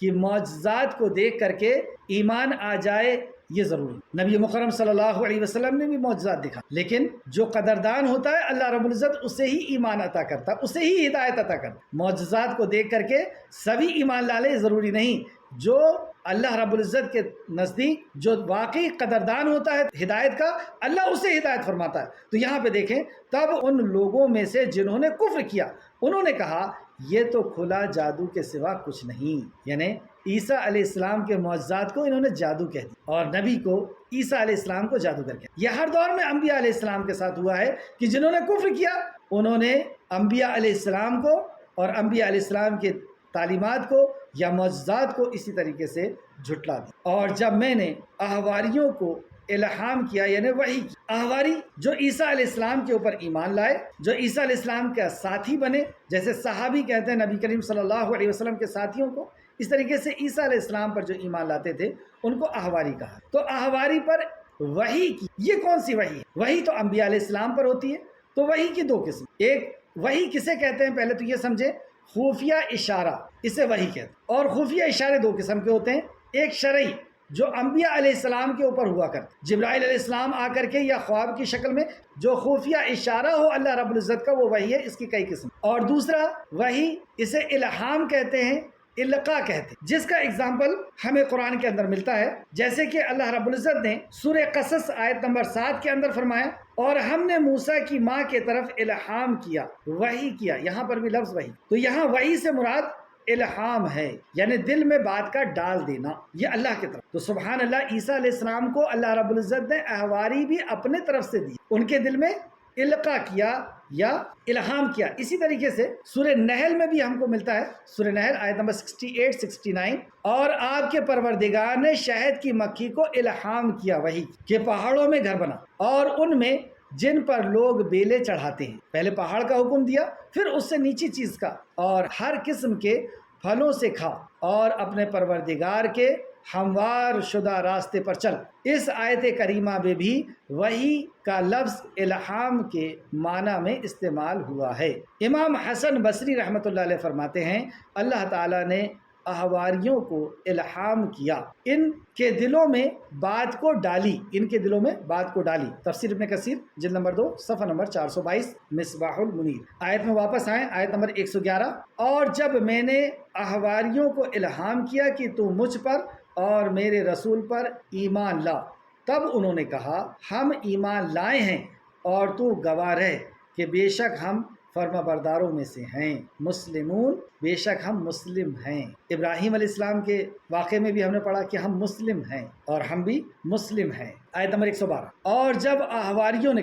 کہ معجزات کو دیکھ کر کے ایمان آ جائے یہ ضروری۔ نبی مکرم صلی اللہ علیہ وسلم نے بھی معجزات دکھا، لیکن جو قدردان ہوتا ہے اللہ رب العزت اسے ہی ایمان عطا کرتا، اسے ہی ہدایت عطا کرتا۔ معجزات کو دیکھ کر کے سبھی ایمان لالے ضروری نہیں، جو اللہ رب العزت کے نزدیک جو واقعی قدردان ہوتا ہے ہدایت کا، اللہ اسے ہدایت فرماتا ہے۔ تو یہاں پہ دیکھیں، تب ان لوگوں میں سے جنہوں نے کفر کیا انہوں نے کہا یہ تو کھلا جادو کے سوا کچھ نہیں، یعنی عیسیٰ علیہ السلام کے معجزات کو انہوں نے جادو کہہ دیا اور نبی کو، عیسیٰ علیہ السلام کو جادوگر کہہ دیا۔ یہ ہر دور میں انبیاء علیہ السلام کے ساتھ ہوا ہے کہ جنہوں نے کفر کیا انہوں نے انبیاء علیہ السلام کو اور انبیاء علیہ السلام کے تعلیمات کو یا معجزات کو اسی طریقے سے جھٹلا دیا۔ اور جب میں نے احواریوں کو الہام کیا، یعنی وحی کی، احواری جو عیسیٰ علیہ السلام کے اوپر ایمان لائے، جو عیسیٰ علیہ السلام کا ساتھی بنے، جیسے صحابی کہتے ہیں نبی کریم صلی اللہ علیہ وسلم کے ساتھیوں کو، اس طریقے سے عیسیٰ علیہ السلام پر جو ایمان لاتے تھے ان کو احواری کہا۔ تو احواری پر وحی کی، یہ کون سی وحی ہے؟ وحی تو انبیاء علیہ السلام پر ہوتی ہے۔ تو وحی کی دو قسم، ایک وحی کسے کہتے ہیں پہلے تو یہ سمجھیں، خفیہ اشارہ، اسے وحی کہتے ہیں۔ اور خفیہ اشارے دو قسم کے ہوتے ہیں، ایک شرعی جو انبیاء علیہ السلام کے اوپر ہوا کرتے، جبرائیل علیہ السلام آ کر کے یا خواب کی شکل میں جو خفیہ اشارہ ہو اللہ رب العزت کا، وہ وحی ہے، اس کی کئی قسم۔ اور دوسرا وحی، اسے الہام کہتے ہیں، القا کہتے ہیں، جس کا اگزامپل ہمیں قرآن کے اندر ملتا ہے، جیسے کہ اللہ رب العزت نے سورہ قصص آیت نمبر 7 کے اندر فرمایا، اور ہم نے موسیٰ کی ماں کے طرف الہام کیا، وحی کیا، یہاں پر بھی لفظ وحی، تو یہاں وحی سے مراد الہام ہے، یعنی دل میں بات کا ڈال دینا، یہ اللہ کی طرف۔ تو سبحان اللہ، عیسیٰ علیہ السلام کو اللہ رب العزت نے احواری بھی اپنے طرف سے دی، ان کے دل میں القا کیا یا الہام کیا۔ اسی طریقے سے سورہ نحل میں بھی ہم کو ملتا ہے، سورہ نحل آیت نمبر 68 69، اور آپ کے پروردگار نے شہد کی مکھی کو الہام کیا وحی کہ پہاڑوں میں گھر بنا، اور ان میں جن پر لوگ بیلے چڑھاتے ہیں، پہلے پہاڑ کا حکم دیا، پھر اس سے نیچی چیز کا، اور ہر قسم کے پھلوں سے کھا اور اپنے پروردگار کے ہموار شدہ راستے پر چل۔ اس آیت کریمہ میں بھی وحی کا لفظ الہام کے معنی میں استعمال ہوا ہے۔ امام حسن بصری رحمۃ اللہ علیہ فرماتے ہیں، اللہ تعالیٰ نے احواریوں کو الہام کیا، ان کے دلوں میں بات کو ڈالی، ان کے دلوں میں بات کو ڈالی۔ تفسیر ابن کثیر جلد نمبر 2 صفحہ نمبر 422، مصباح المنیر۔ آیت میں واپس آئیں، آیت نمبر 111، اور جب میں نے احواریوں کو الہام کیا کہ تو مجھ پر اور میرے رسول پر ایمان لا، تب انہوں نے کہا ہم ایمان لائے ہیں، اور تو گواہ رہ کہ بے شک ہم فرما برداروں میں سے ہیں، مسلمون، بے شک ہم مسلم ہیں۔ ابراہیم علیہ السلام کے واقعے میں بھی ہم نے پڑھا کہ ہم مسلم ہیں اور ہم بھی مسلم ہیں۔ آیت نمبر 112، اور جب احواریوں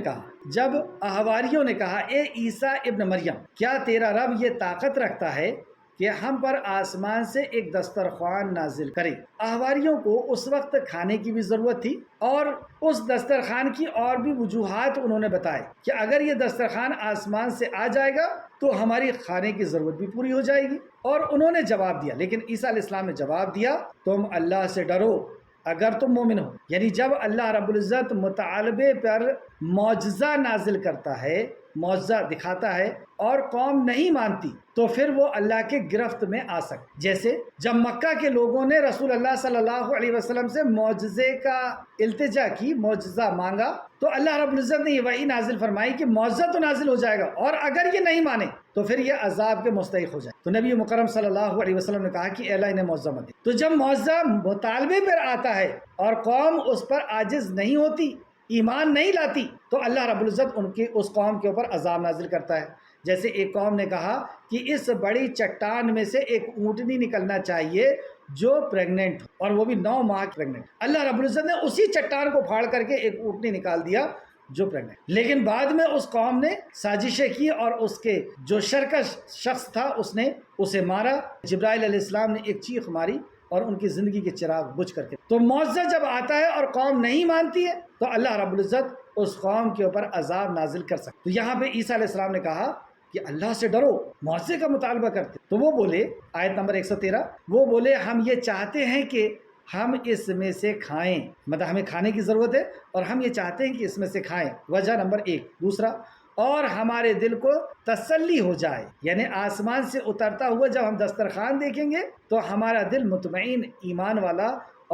نے کہا اے عیسیٰ ابن مریم، کیا تیرا رب یہ طاقت رکھتا ہے کہ ہم پر آسمان سے ایک دسترخوان نازل کرے؟ احواریوں کو اس وقت کھانے کی بھی ضرورت تھی، اور اس دسترخوان کی اور بھی وجوہات انہوں نے بتائے کہ اگر یہ دسترخوان آسمان سے آ جائے گا تو ہماری کھانے کی ضرورت بھی پوری ہو جائے گی، اور انہوں نے جواب دیا، لیکن عیسیٰ علیہ السلام نے جواب دیا تم اللہ سے ڈرو اگر تم مومن ہو۔ یعنی جب اللہ رب العزت مطالبے پر معجزہ نازل کرتا ہے، معجزہ دکھاتا ہے، اور قوم نہیں مانتی تو پھر وہ اللہ کے گرفت میں آ سکتے۔ جیسے جب مکہ کے لوگوں نے رسول اللہ صلی اللہ علیہ وسلم سے معجزے کا التجا کی، معجزہ مانگا، تو اللہ رب العزت نے یہ وحی نازل فرمائی کہ معجزہ تو نازل ہو جائے گا، اور اگر یہ نہیں مانے تو پھر یہ عذاب کے مستحق ہو جائے۔ تو نبی مکرم صلی اللہ علیہ وسلم نے کہا کہ اے اللہ انہیں معجزہ مت دے۔ تو جب معجزہ مطالبے پر آتا ہے اور قوم اس پر عاجز نہیں ہوتی، ایمان نہیں لاتی، تو اللہ رب العزت ان کی اس قوم کے اوپر عذاب نازل کرتا ہے۔ جیسے ایک قوم نے کہا کہ اس بڑی چٹان میں سے ایک اونٹنی نکلنا چاہیے جو پریگننٹ ہو، اور وہ بھی 9 ماہ پریگننٹ۔ اللہ رب العزت نے اسی چٹان کو پھاڑ کر کے ایک اونٹنی نکال دیا جو پریگننٹ۔ لیکن بعد میں اس قوم نے سازشیں کی، اور اس کے جو شرکش شخص تھا اس نے اسے مارا۔ جبرائیل علیہ السلام نے ایک چیخ ماری اور ان کی زندگی کے چراغ بجھ کر کے۔ تو معجزہ جب آتا ہے اور قوم نہیں مانتی ہے تو اللہ رب العزت اس قوم کے اوپر عذاب نازل کر سکتا۔ تو یہاں پہ عیسیٰ علیہ السلام نے کہا کہ اللہ سے ڈرو، معجزے کا مطالبہ کرتے، تو وہ بولے، آیت نمبر 113، وہ بولے ہم یہ چاہتے ہیں کہ ہم اس میں سے کھائیں، مطلب ہمیں کھانے کی ضرورت ہے اور ہم یہ چاہتے ہیں کہ اس میں سے کھائیں، وجہ نمبر 1۔ دوسرا، اور ہمارے دل کو تسلی ہو جائے، یعنی آسمان سے اترتا ہوا جب ہم دسترخوان دیکھیں گے تو ہمارا دل مطمئن، ایمان والا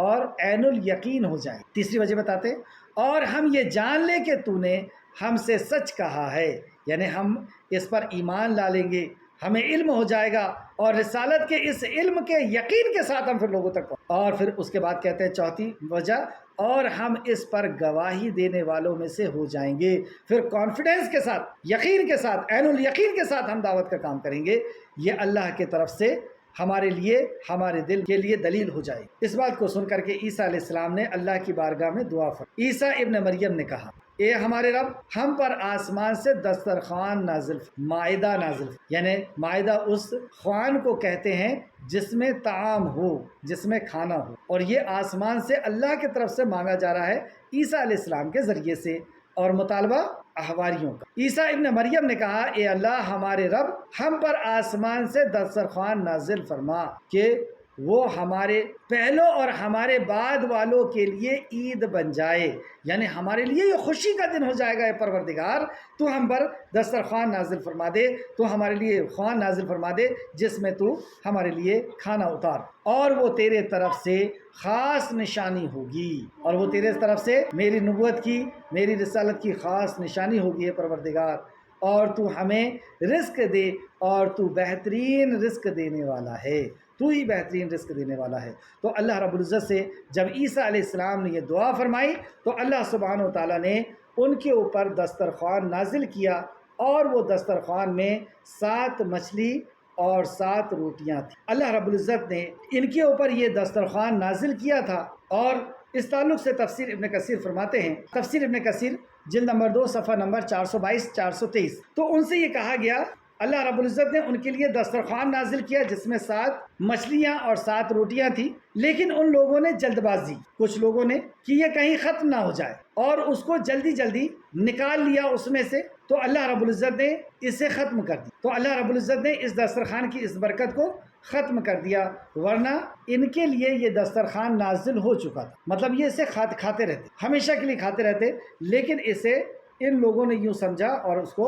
اور عین الیقین ہو جائے۔ تیسری وجہ بتاتے ہیں، اور ہم یہ جان لیں کہ تو نے ہم سے سچ کہا ہے، یعنی ہم اس پر ایمان لا لیں گے، ہمیں علم ہو جائے گا، اور رسالت کے اس علم کے یقین کے ساتھ ہم پھر لوگوں تک اور پھر اس کے بعد کہتے ہیں چوتھی وجہ، اور ہم اس پر گواہی دینے والوں میں سے ہو جائیں گے۔ پھر کانفیڈنس کے ساتھ، یقین کے ساتھ، عین الیقین کے ساتھ ہم دعوت کا کام کریں گے۔ یہ اللہ کی طرف سے ہمارے لیے، ہمارے دل کے لیے دلیل ہو جائے۔ اس بات کو سن کر کے عیسیٰ علیہ السلام نے اللہ کی بارگاہ میں دعا فرمائی۔ عیسیٰ ابن مریم نے کہا اے ہمارے رب، ہم پر آسمان سے دسترخوان نازل، مائدہ نازل، یعنی مائدہ اس خوان کو کہتے ہیں جس میں طعام ہو، جس میں کھانا ہو، اور یہ آسمان سے اللہ کی طرف سے مانگا جا رہا ہے عیسیٰ علیہ السلام کے ذریعے سے، اور مطالبہ احواریوں کا۔ عیسیٰ ابن مریم نے کہا اے اللہ ہمارے رب، ہم پر آسمان سے دسترخوان نازل فرما کہ وہ ہمارے پہلوں اور ہمارے بعد والوں کے لیے عید بن جائے، یعنی ہمارے لیے یہ خوشی کا دن ہو جائے گا۔ اے پروردگار، تو ہم پر دسترخوان نازل فرما دے، تو ہمارے لیے خوان نازل فرما دے جس میں تو ہمارے لیے کھانا اتار، اور وہ تیرے طرف سے خاص نشانی ہوگی، اور وہ تیرے طرف سے میری نبوت کی، میری رسالت کی خاص نشانی ہوگی اے پروردگار، اور تو ہمیں رزق دے، اور تو بہترین رزق دینے والا ہے، تو ہی بہترین رزق دینے والا ہے۔ تو اللہ رب العزت سے جب عیسیٰ علیہ السلام نے یہ دعا فرمائی تو اللہ سبحانہ و تعالیٰ نے ان کے اوپر دسترخوان نازل کیا، اور وہ دسترخوان میں 7 مچھلی اور 7 روٹیاں تھیں۔ اللہ رب العزت نے ان کے اوپر یہ دسترخوان نازل کیا تھا۔ اور اس تعلق سے تفسیر ابن کثیر فرماتے ہیں، تفسیر ابن کثیر جلد نمبر 2 صفحہ نمبر 422 423، تو ان سے یہ کہا گیا اللہ رب العزت نے ان کے لیے دسترخوان نازل کیا جس میں 7 مچھلیاں اور 7 روٹیاں تھیں، لیکن ان لوگوں نے جلد بازی، کچھ لوگوں نے کہ یہ کہیں ختم نہ ہو جائے، اور اس کو جلدی جلدی نکال لیا اس میں سے، تو اللہ رب العزت نے اسے ختم کر دیا۔ تو اللہ رب العزت نے اس دسترخوان کی اس برکت کو ختم کر دیا، ورنہ ان کے لیے یہ دسترخوان نازل ہو چکا تھا، مطلب یہ اسے کھاتے رہتے، ہمیشہ کے لیے کھاتے رہتے، لیکن اسے ان لوگوں نے یوں سمجھا اور اس کو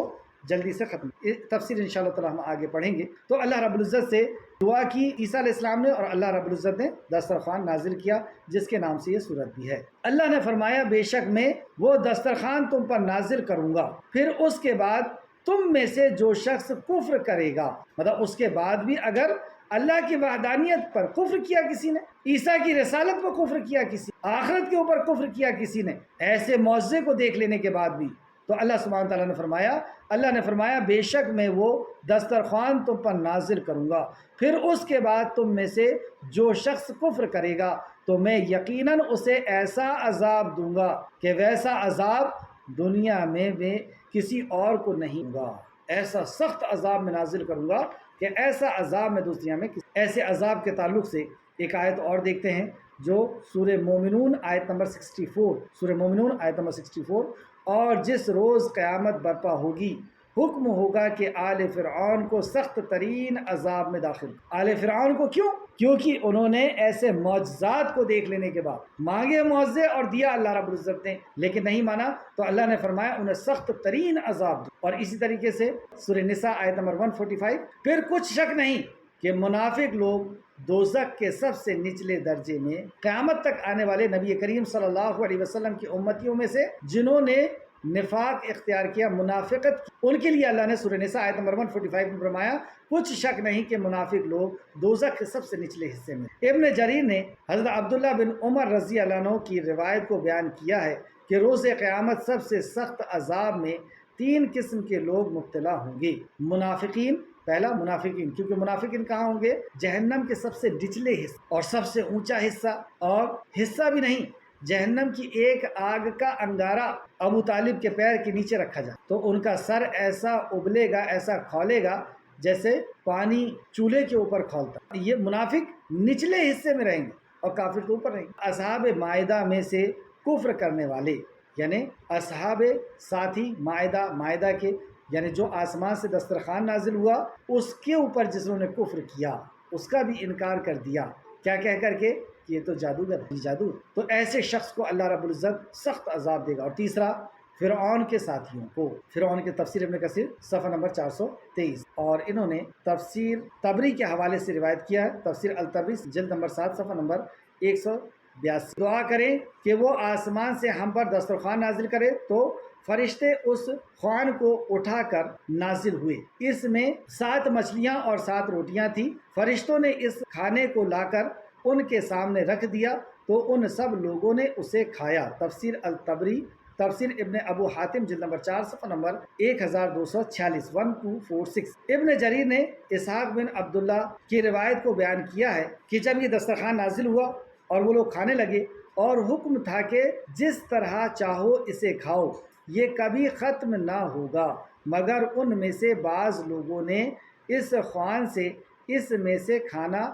جلدی سے ختم۔ تفسیر انشاءاللہ تعالی ہم آگے پڑھیں گے۔ تو اللہ رب العزت سے دعا کی عیسیٰ علیہ السلام نے، اور اللہ رب العزت نے دسترخوان نازل کیا جس کے نام سے یہ صورت بھی ہے۔ اللہ نے فرمایا بے شک میں وہ دسترخوان تم پر نازل کروں گا، پھر اس کے بعد تم میں سے جو شخص کفر کرے گا، مطلب اس کے بعد بھی اگر اللہ کی وحدانیت پر کفر کیا کسی نے، عیسیٰ کی رسالت پر کفر کیا کسی، آخرت کے اوپر کفر کیا کسی نے، ایسے معجزے کو دیکھ لینے کے بعد بھی، تو اللہ سبحانہ تعالیٰ نے فرمایا بے شک میں وہ دسترخوان تم پر نازل کروں گا، پھر اس کے بعد تم میں سے جو شخص کفر کرے گا تو میں یقیناً اسے ایسا عذاب دوں گا کہ ویسا عذاب دنیا میں کسی اور کو نہیں دوں گا، ایسا سخت عذاب میں نازل کروں گا کہ ایسا عذاب میں دنیا میں ایسے عذاب کے تعلق سے ایک آیت اور دیکھتے ہیں جو سورہ مومنون آیت نمبر 64، سورہ مومنون آیت نمبر 64، اور جس روز قیامت برپا ہوگی حکم ہوگا کہ آل فرعون کو سخت ترین عذاب میں داخل۔ آل فرعون کو کیوں؟ کیونکہ انہوں نے ایسے معجزات کو دیکھ لینے کے بعد مانگے معجزے اور دیا اللہ رب العزت نے، لیکن نہیں مانا، تو اللہ نے فرمایا انہیں سخت ترین عذاب دو۔ اور اسی طریقے سے سورہ نساء آیت نمبر 145، پھر کچھ شک نہیں کہ منافق لوگ دوزخ کے سب سے نچلے درجے میں قیامت تک آنے والے نبی کریم صلی اللہ علیہ وسلم کی امتیوں میں سے جنہوں نے نفاق اختیار کیا، منافقت کی، ان کے لیے اللہ نے سورہ نساء آیت نمبر 145 میں فرمایا کچھ شک نہیں کہ منافق لوگ دوزخ کے سب سے نچلے حصے میں۔ ابن جریر نے حضرت عبداللہ بن عمر رضی اللہ عنہ کی روایت کو بیان کیا ہے کہ روز قیامت سب سے سخت عذاب میں 3 قسم کے لوگ مبتلا ہوں گے۔ منافقین، پہلا منافقین، کیونکہ منافقین کہاں ہوں گے؟ جہنم کے سب سے نچلے حصے اور سب سے اونچا حصہ، اور حصہ بھی نہیں، جہنم کی ایک آگ کا انگارہ ابو طالب کے پیر کے نیچے رکھا جائے تو ان کا سر ایسا ابلے گا، ایسا کھولے گا جیسے پانی چولہے کے اوپر کھولتا۔ یہ منافق نچلے حصے میں رہیں گے اور کافر کے اوپر رہیں گے۔ اصحاب مائدہ میں سے کفر کرنے والے، یعنی اصحاب ساتھی مائدہ کے، یعنی جو آسمان سے دسترخوان نازل ہوا اس کے اوپر جنہوں نے کفر کیا، اس کا بھی انکار کر دیا، کیا کہہ کر کے یہ تو جادوگر ہے، جادو، تو ایسے شخص کو اللہ رب العزت سخت عذاب دے گا۔ اور تیسرا فرعون کے ساتھیوں کو، فرعون کے تفسیر ابن کثیر صفحہ نمبر 423، اور انہوں نے تفسیر طبری کے حوالے سے روایت کیا ہے، تفسیر الطبری جلد نمبر 7 صفحہ نمبر 182۔ دعا کریں کہ وہ آسمان سے ہم پر دسترخوان نازل کرے، تو فرشتے اس خوان کو اٹھا کر نازل ہوئے، اس میں 7 مچھلیاں اور 7 روٹیاں تھیں۔ فرشتوں نے اس کھانے کو لا کر ان کے سامنے رکھ دیا تو ان سب لوگوں نے اسے کھایا۔ تفسیر الطبری، تفسیر ابن ابو حاتم جلد نمبر 4 صفحہ نمبر 1246 1246۔ ابن جریر نے اسحاق بن عبداللہ کی روایت کو بیان کیا ہے کہ جب یہ دسترخوان نازل ہوا اور وہ لوگ کھانے لگے، اور حکم تھا کہ جس طرح چاہو اسے کھاؤ، یہ کبھی ختم نہ ہوگا، مگر ان میں سے بعض لوگوں نے اس خوان سے اس میں سے کھانا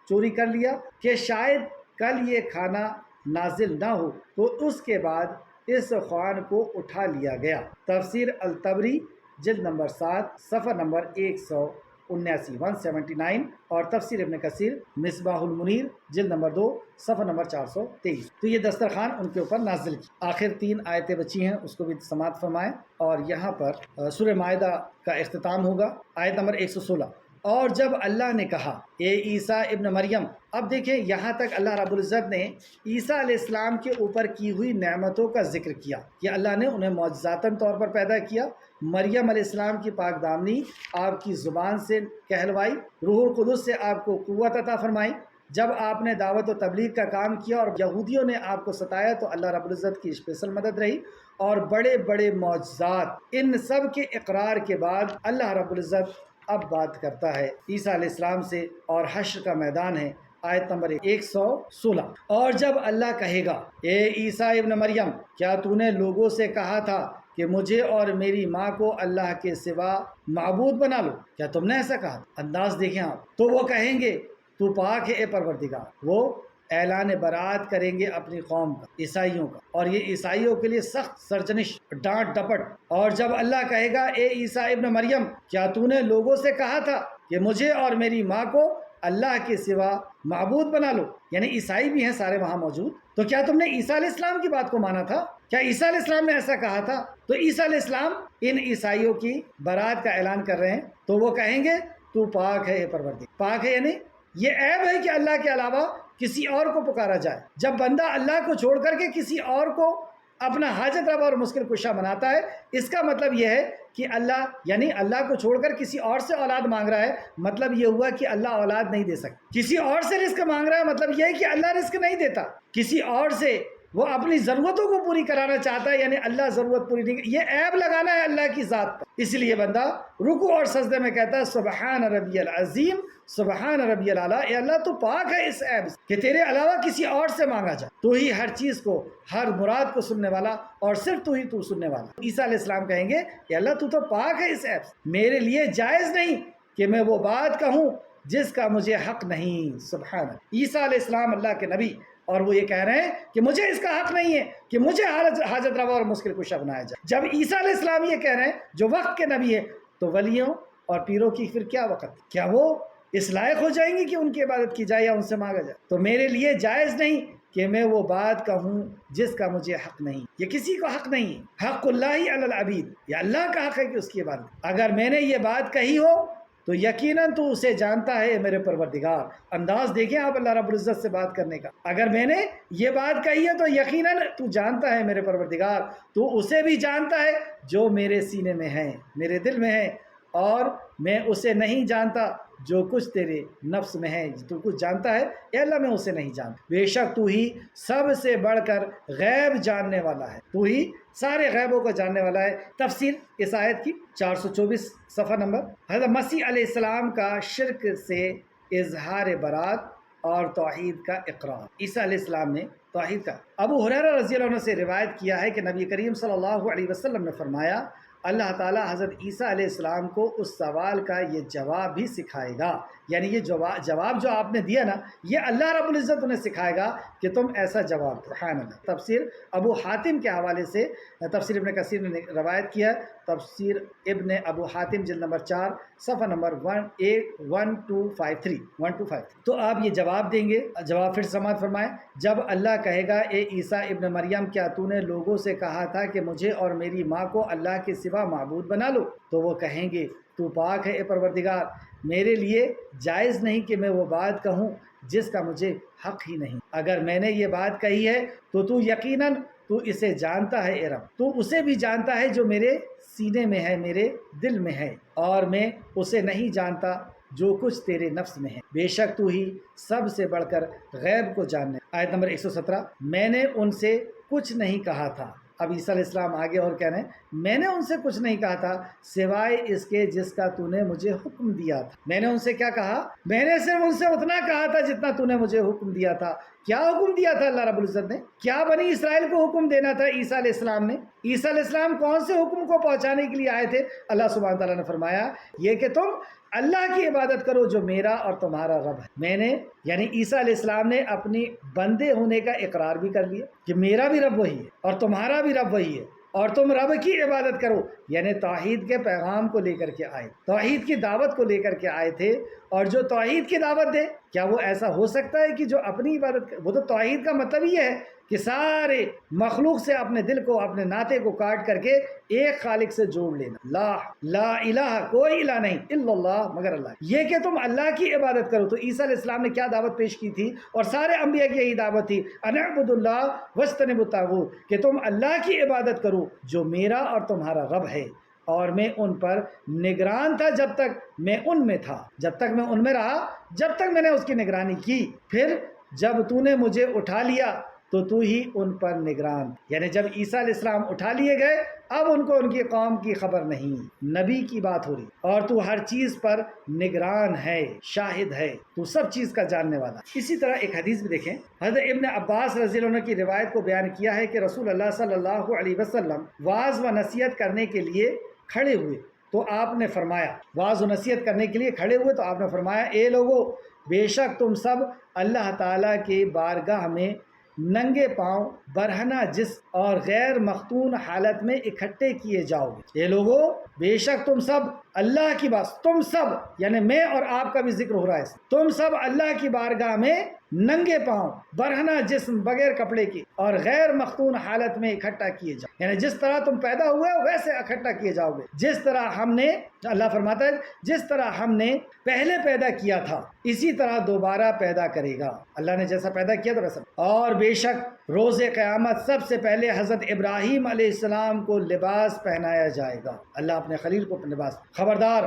چوری کر لیا کہ شاید کل یہ کھانا نازل نہ ہو، تو اس کے بعد اس خوان کو اٹھا لیا گیا۔ تفسیر الطبری جلد نمبر 7 صفحہ نمبر 179 179، اور تفسیر ابن کثیر مصباح المنیر جلد نمبر 2 صفحہ نمبر 423۔ تو یہ دسترخوان ان کے اوپر نازل کی۔ آخر 3 آیتیں بچی ہیں، اس کو بھی سماعت فرمائیں، اور یہاں پر سورہ مائدہ کا اختتام ہوگا۔ آیت نمبر 116، اور جب اللہ نے کہا اے عیسیٰ ابن مریم، اب دیکھیں یہاں تک اللہ رب العزت نے عیسیٰ علیہ السلام کے اوپر کی ہوئی نعمتوں کا ذکر کیا کہ اللہ نے انہیں معجزاتاً طور پر پیدا کیا، مریم علیہ السلام کی پاک دامنی آپ کی زبان سے کہلوائی، روح القدس سے آپ کو قوت عطا فرمائی، جب آپ نے دعوت و تبلیغ کا کام کیا اور یہودیوں نے آپ کو ستایا تو اللہ رب العزت کی اسپیشل مدد رہی اور بڑے بڑے معجزات، ان سب کے اقرار کے بعد اللہ رب العزت اب بات کرتا ہے عیسیٰ علیہ السلام سے، اور حشر کا میدان ہے، آیت نمبر 116۔ اور جب اللہ کہے گا اے عیسیٰ ابن مریم، کیا تو نے لوگوں سے کہا تھا کہ مجھے اور میری ماں کو اللہ کے سوا معبود بنا لو؟ کیا تم نے ایسا کہا؟ انداز دیکھیں آپ، تو وہ کہیں گے تو پاک ہے اے پروردگار۔ وہ اعلان برات کریں گے اپنی قوم کا، عیسائیوں کا، اور یہ عیسائیوں کے لیے سخت سرزنش، ڈانٹ ڈپٹ۔ اور جب اللہ کہے گا اے عیسیٰ ابن مریم، کیا تو نے لوگوں سے کہا تھا کہ مجھے اور میری ماں کو اللہ کے سوا معبود بنا لو؟ یعنی عیسائی بھی ہیں سارے وہاں موجود، تو کیا تم نے عیسیٰ علیہ السلام کی بات کو مانا تھا؟ کیا عیسیٰ علیہ السلام نے ایسا کہا تھا؟ تو عیسیٰ علیہ السلام ان عیسائیوں کی برات کا اعلان کر رہے ہیں، تو وہ کہیں گے تو پاک ہے اے پروردگار۔ پاک ہے یعنی یہ عیب ہے کہ اللہ کے علاوہ کسی اور کو پکارا جائے۔ جب بندہ اللہ کو چھوڑ کر کے کسی اور کو اپنا حاجت روا اور مشکل کشا بناتا ہے، اس کا مطلب یہ ہے کہ اللہ، یعنی اللہ کو چھوڑ کر کسی اور سے اولاد مانگ رہا ہے، مطلب یہ ہوا کہ اللہ اولاد نہیں دے سکتا۔ کسی اور سے رزق مانگ رہا ہے، مطلب یہ ہے کہ اللہ رزق نہیں دیتا۔ کسی اور سے وہ اپنی ضرورتوں کو پوری کرانا چاہتا ہے، یعنی اللہ ضرورت پوری نہیں، یہ عیب لگانا ہے اللہ کی ذات پر۔ اس لیے بندہ رکوع اور سجدے میں کہتا ہے سبحان ربی العظیم، سبحان ربی الاعلیٰ، اے اللہ تو پاک ہے اس عیب سے کہ تیرے علاوہ کسی اور سے مانگا جائے، تو ہی ہر چیز کو، ہر مراد کو سننے والا، اور صرف تو ہی تو سننے والا۔ عیسیٰ علیہ السلام کہیں گے اے اللہ تو پاک ہے اس عیب سے، میرے لیے جائز نہیں کہ میں وہ بات کہوں جس کا مجھے حق نہیں۔ سبحان اللہ۔ عیسیٰ علیہ السلام اللہ کے نبی، اور وہ یہ کہہ رہے ہیں کہ مجھے اس کا حق نہیں ہے کہ مجھے حاجت روا اور مشکل کشا بنایا جائے۔ جب عیسیٰ علیہ السلام یہ کہہ رہے ہیں جو وقت کے نبی ہے، تو ولیوں اور پیروں کی پھر کیا وقت؟ کیا وہ اس لائق ہو جائیں گی کہ ان کی عبادت کی جائے یا ان سے مانگا جائے؟ تو میرے لیے جائز نہیں کہ میں وہ بات کہوں جس کا مجھے حق نہیں۔ یہ کسی کو حق نہیں ہے، حق اللہ علی العبید، یہ اللہ کا حق ہے کہ اس کی عبادت۔ اگر میں نے یہ بات کہی ہو تو یقیناً تو اسے جانتا ہے میرے پروردگار۔ انداز دیکھیں آپ اللہ رب العزت سے بات کرنے کا، اگر میں نے یہ بات کہی ہے تو یقیناً تو جانتا ہے میرے پروردگار، تو اسے بھی جانتا ہے جو میرے سینے میں ہے، میرے دل میں ہے، اور میں اسے نہیں جانتا جو کچھ تیرے نفس میں ہے۔ تو کچھ جانتا ہے اے اللہ، میں اسے نہیں جانتا، بے شک تو ہی سب سے بڑھ کر غیب جاننے والا ہے، تو ہی سارے غیبوں کو جاننے والا ہے۔ تفسیر اس آیت کی 424 صفحہ نمبر۔ حضرت مسیح علیہ السلام کا شرک سے اظہار برات اور توحید کا اقرار۔ عیسیٰ علیہ السلام نے توحید کا، ابو ہریرہ رضی اللہ عنہ سے روایت کیا ہے کہ نبی کریم صلی اللہ علیہ وسلم نے فرمایا اللہ تعالیٰ حضرت عیسیٰ علیہ السلام کو اس سوال کا یہ جواب بھی سکھائے گا، یعنی یہ جواب جو آپ نے دیا نا، یہ اللہ رب العزت انہیں سکھائے گا کہ تم ایسا جواب۔ سبحان اللہ۔ تفسیر ابو حاتم کے حوالے سے تفسیر ابن کثیر نے روایت کیا، تفسیر ابن ابو حاتم جلد نمبر 4 صفحہ نمبر 1253۔ تو آپ یہ جواب دیں گے، جواب پھر سماعت فرمائیں، جب اللہ کہے گا اے عیسیٰ ابن مریم، کیا تو نے لوگوں سے کہا تھا کہ مجھے اور میری ماں کو اللہ کے سوا معبود بنا لو؟ تو وہ کہیں گے تو پاک ہے اے پروردگار، میرے لیے جائز نہیں کہ میں وہ بات کہوں جس کا مجھے حق ہی نہیں۔ اگر میں نے یہ بات کہی ہے تو یقیناً تو اسے جانتا ہے اے رب، تو اسے بھی جانتا ہے جو میرے سینے میں ہے، میرے دل میں ہے، اور میں اسے نہیں جانتا جو کچھ تیرے نفس میں ہے، بے شک تو ہی سب سے بڑھ کر غیب کو جاننے۔ آیت نمبر 117۔ میں نے ان سے کچھ نہیں کہا تھا، اب عیسیٰ علیہ السلام آگے اور کہہ رہے ہیں میں نے ان سے کچھ نہیں کہا تھا سوائے اس کے جس کا تو نے مجھے حکم دیا تھا۔ میں نے ان سے کیا کہا؟ میں نے صرف ان سے اتنا کہا تھا جتنا تو نے مجھے حکم دیا تھا۔ کیا حکم دیا تھا اللہ رب العزت نے؟ کیا بنی اسرائیل کو حکم دینا تھا عیسیٰ علیہ السلام نے؟ عیسیٰ علیہ السلام کون سے حکم کو پہنچانے کے لیے آئے تھے؟ اللہ سبحانہ تعالیٰ نے فرمایا یہ کہ تم اللہ کی عبادت کرو جو میرا اور تمہارا رب ہے۔ میں نے، یعنی عیسیٰ علیہ السلام نے اپنی بندے ہونے کا اقرار بھی کر لیا کہ میرا بھی رب وہی ہے اور تمہارا بھی رب وہی ہے، اور تم رب کی عبادت کرو، یعنی توحید کے پیغام کو لے کر کے آئے، توحید کی دعوت کو لے کر کے آئے تھے، اور جو توحید کی دعوت دے، کیا وہ ایسا ہو سکتا ہے کہ جو اپنی عبادت وہ تو توحید کا مطلب یہ ہے کہ سارے مخلوق سے اپنے دل کو، اپنے ناطے کو کاٹ کر کے ایک خالق سے جوڑ لینا۔ لا الہ، کوئی الہ نہیں، الا اللہ، مگر اللہ، یہ کہ تم اللہ کی عبادت کرو۔ تو عیسیٰ علیہ السلام نے کیا دعوت پیش کی تھی، اور سارے انبیاء کی یہی دعوت تھی، ان اعبدوا اللہ واجتنبوا الطاغوت، کہ تم اللہ کی عبادت کرو جو میرا اور تمہارا رب ہے، اور میں ان پر نگران تھا جب تک میں ان میں تھا، جب تک میں ان میں رہا، جب تک میں نے اس کی نگرانی کی، پھر جب تو نے مجھے اٹھا لیا تو ہی ان پر نگران۔ یعنی جب عیسیٰ علیہ السلام اٹھا لیے گئے، اب ان کو ان کی قوم کی خبر نہیں، نبی کی بات ہو رہی، اور تو ہر چیز پر نگران ہے، شاہد ہے، تو سب چیز کا جاننے والا۔ اسی طرح ایک حدیث بھی دیکھیں، حضرت ابن عباس رضی اللہ عنہ کی روایت کو بیان کیا ہے کہ رسول اللہ صلی اللہ علیہ وسلم واعظ و نصیحت کرنے کے لیے کھڑے ہوئے تو آپ نے فرمایا، واعظ و نصیحت کرنے کے لیے کھڑے ہوئے تو آپ نے فرمایا، اے لوگو، بے شک تم سب اللہ تعالیٰ کے بارگاہ میں ننگے پاؤں، برہنہ جسم اور غیر مختون حالت میں اکٹھے کیے جاؤ گے۔ اے لوگو، بے شک تم سب اللہ کی بات، تم سب یعنی میں اور آپ کا بھی ذکر ہو رہا ہے، تم سب اللہ کی بارگاہ میں ننگے پاؤں، برہنہ جسم، بغیر کپڑے کے اور غیر مختون حالت میں اکٹھا کیے جاؤ، یعنی جس طرح تم پیدا ہوئے ہو ویسے اکٹھا کیے جاؤ گے، جس طرح ہم نے، اللہ فرماتا ہے، جس طرح ہم نے پہلے پیدا کیا تھا اسی طرح دوبارہ پیدا کرے گا۔ اللہ نے جیسا پیدا کیا تھا ویسا۔ اور بے شک روز قیامت سب سے پہلے حضرت ابراہیم علیہ السلام کو لباس پہنایا جائے گا۔ اللہ اپنے خلیل کو لباس۔ خبردار،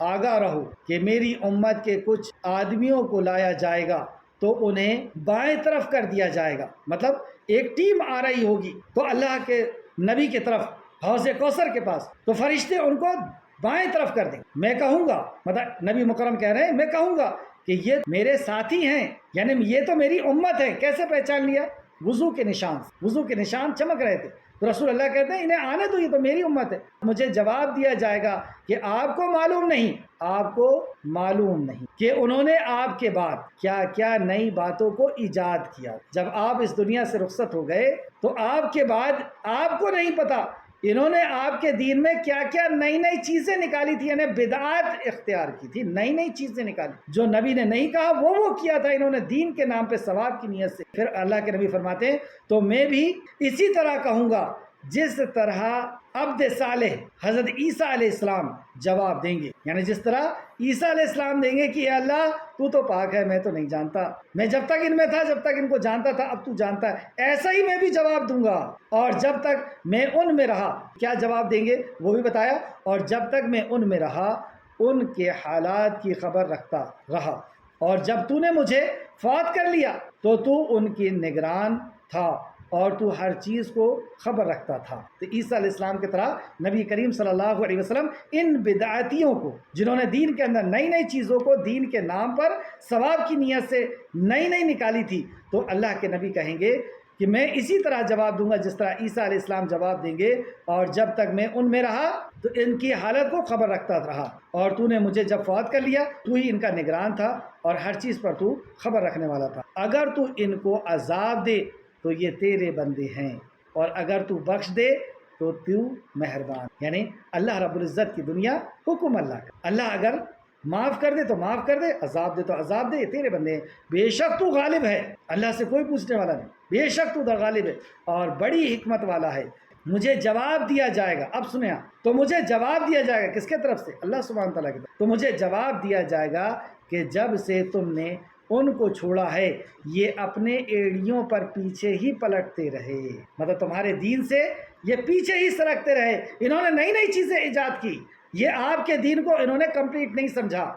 آگاہ رہو کہ میری امت کے کچھ آدمیوں کو لایا جائے گا تو انہیں بائیں طرف کر دیا جائے گا، مطلب ایک ٹیم آ رہی ہوگی تو اللہ کے نبی کی طرف حوض کوثر کے پاس، تو فرشتے ان کو بائیں طرف کر دیں۔ میں کہوں گا، مطلب نبی مکرم کہہ رہے ہیں، میں کہوں گا کہ یہ میرے ساتھی ہیں، یعنی یہ تو میری امت ہے۔ کیسے پہچان لیا؟ وضو کے نشان چمک رہے تھے، تو رسول اللہ کہتے ہیں انہیں آنے دو، یہ تو میری امت ہے۔ مجھے جواب دیا جائے گا کہ آپ کو معلوم نہیں کہ انہوں نے آپ کے بعد کیا کیا نئی باتوں کو ایجاد کیا۔ جب آپ اس دنیا سے رخصت ہو گئے تو آپ کے بعد آپ کو نہیں پتا انہوں نے آپ کے دین میں کیا کیا نئی نئی چیزیں نکالی تھی، یعنی بدعات اختیار کی تھی، نئی نئی چیزیں نکالی جو نبی نے نہیں کہا وہ کیا تھا انہوں نے دین کے نام پہ ثواب کی نیت سے۔ پھر اللہ کے نبی فرماتے ہیں تو میں بھی اسی طرح کہوں گا جس طرح عبد صالح حضرت عیسیٰ علیہ السلام جواب دیں گے، یعنی جس طرح عیسیٰ علیہ السلام دیں گے کہ اے اللہ تو تو پاک ہے، میں تو نہیں جانتا، میں جب تک ان میں تھا، جب تک ان کو جانتا تھا، اب تو جانتا ہے، ایسا ہی میں بھی جواب دوں گا۔ اور جب تک میں ان میں رہا، کیا جواب دیں گے وہ بھی بتایا، اور جب تک میں ان میں رہا ان کے حالات کی خبر رکھتا رہا، اور جب تو نے مجھے فوت کر لیا تو ان کی نگران تھا اور تو ہر چیز کو خبر رکھتا تھا۔ تو عیسیٰ علیہ السلام کی طرح نبی کریم صلی اللہ علیہ وسلم ان بدعاتیوں کو، جنہوں نے دین کے اندر نئی نئی چیزوں کو دین کے نام پر ثواب کی نیت سے نئی نئی نکالی تھی، تو اللہ کے نبی کہیں گے کہ میں اسی طرح جواب دوں گا جس طرح عیسیٰ علیہ السلام جواب دیں گے، اور جب تک میں ان میں رہا تو ان کی حالت کو خبر رکھتا رہا، اور تو نے مجھے جب فوت کر لیا تو ہی ان کا نگران تھا اور ہر چیز پر تو خبر رکھنے والا تھا۔ اگر تو ان کو عذاب دے تو یہ تیرے بندے ہیں، اور اگر تو بخش دے تو مہربان، یعنی اللہ رب العزت کی دنیا حکم اللہ کا، اللہ اگر معاف کر دے تو معاف کر دے، عذاب دے تو عذاب دے، یہ تیرے بندے ہیں۔ بے شک تو غالب ہے، اللہ سے کوئی پوچھنے والا نہیں، بے شک تو غالب ہے اور بڑی حکمت والا ہے۔ مجھے جواب دیا جائے گا، اب سنیں آپ، تو مجھے جواب دیا جائے گا کس کے طرف سے؟ اللہ سبحانہ تعالیٰ کی طرف۔ تو مجھے جواب دیا جائے گا کہ جب سے تم نے ان کو چھوڑا ہے یہ اپنے ایڑیوں پر پیچھے ہی پلٹتے رہے، مطلب تمہارے دین سے یہ پیچھے ہی سرکتے رہے، انہوں نے نئی نئی چیزیں ایجاد کی، یہ آپ کے دین کو انہوں نے کمپلیٹ نہیں سمجھا،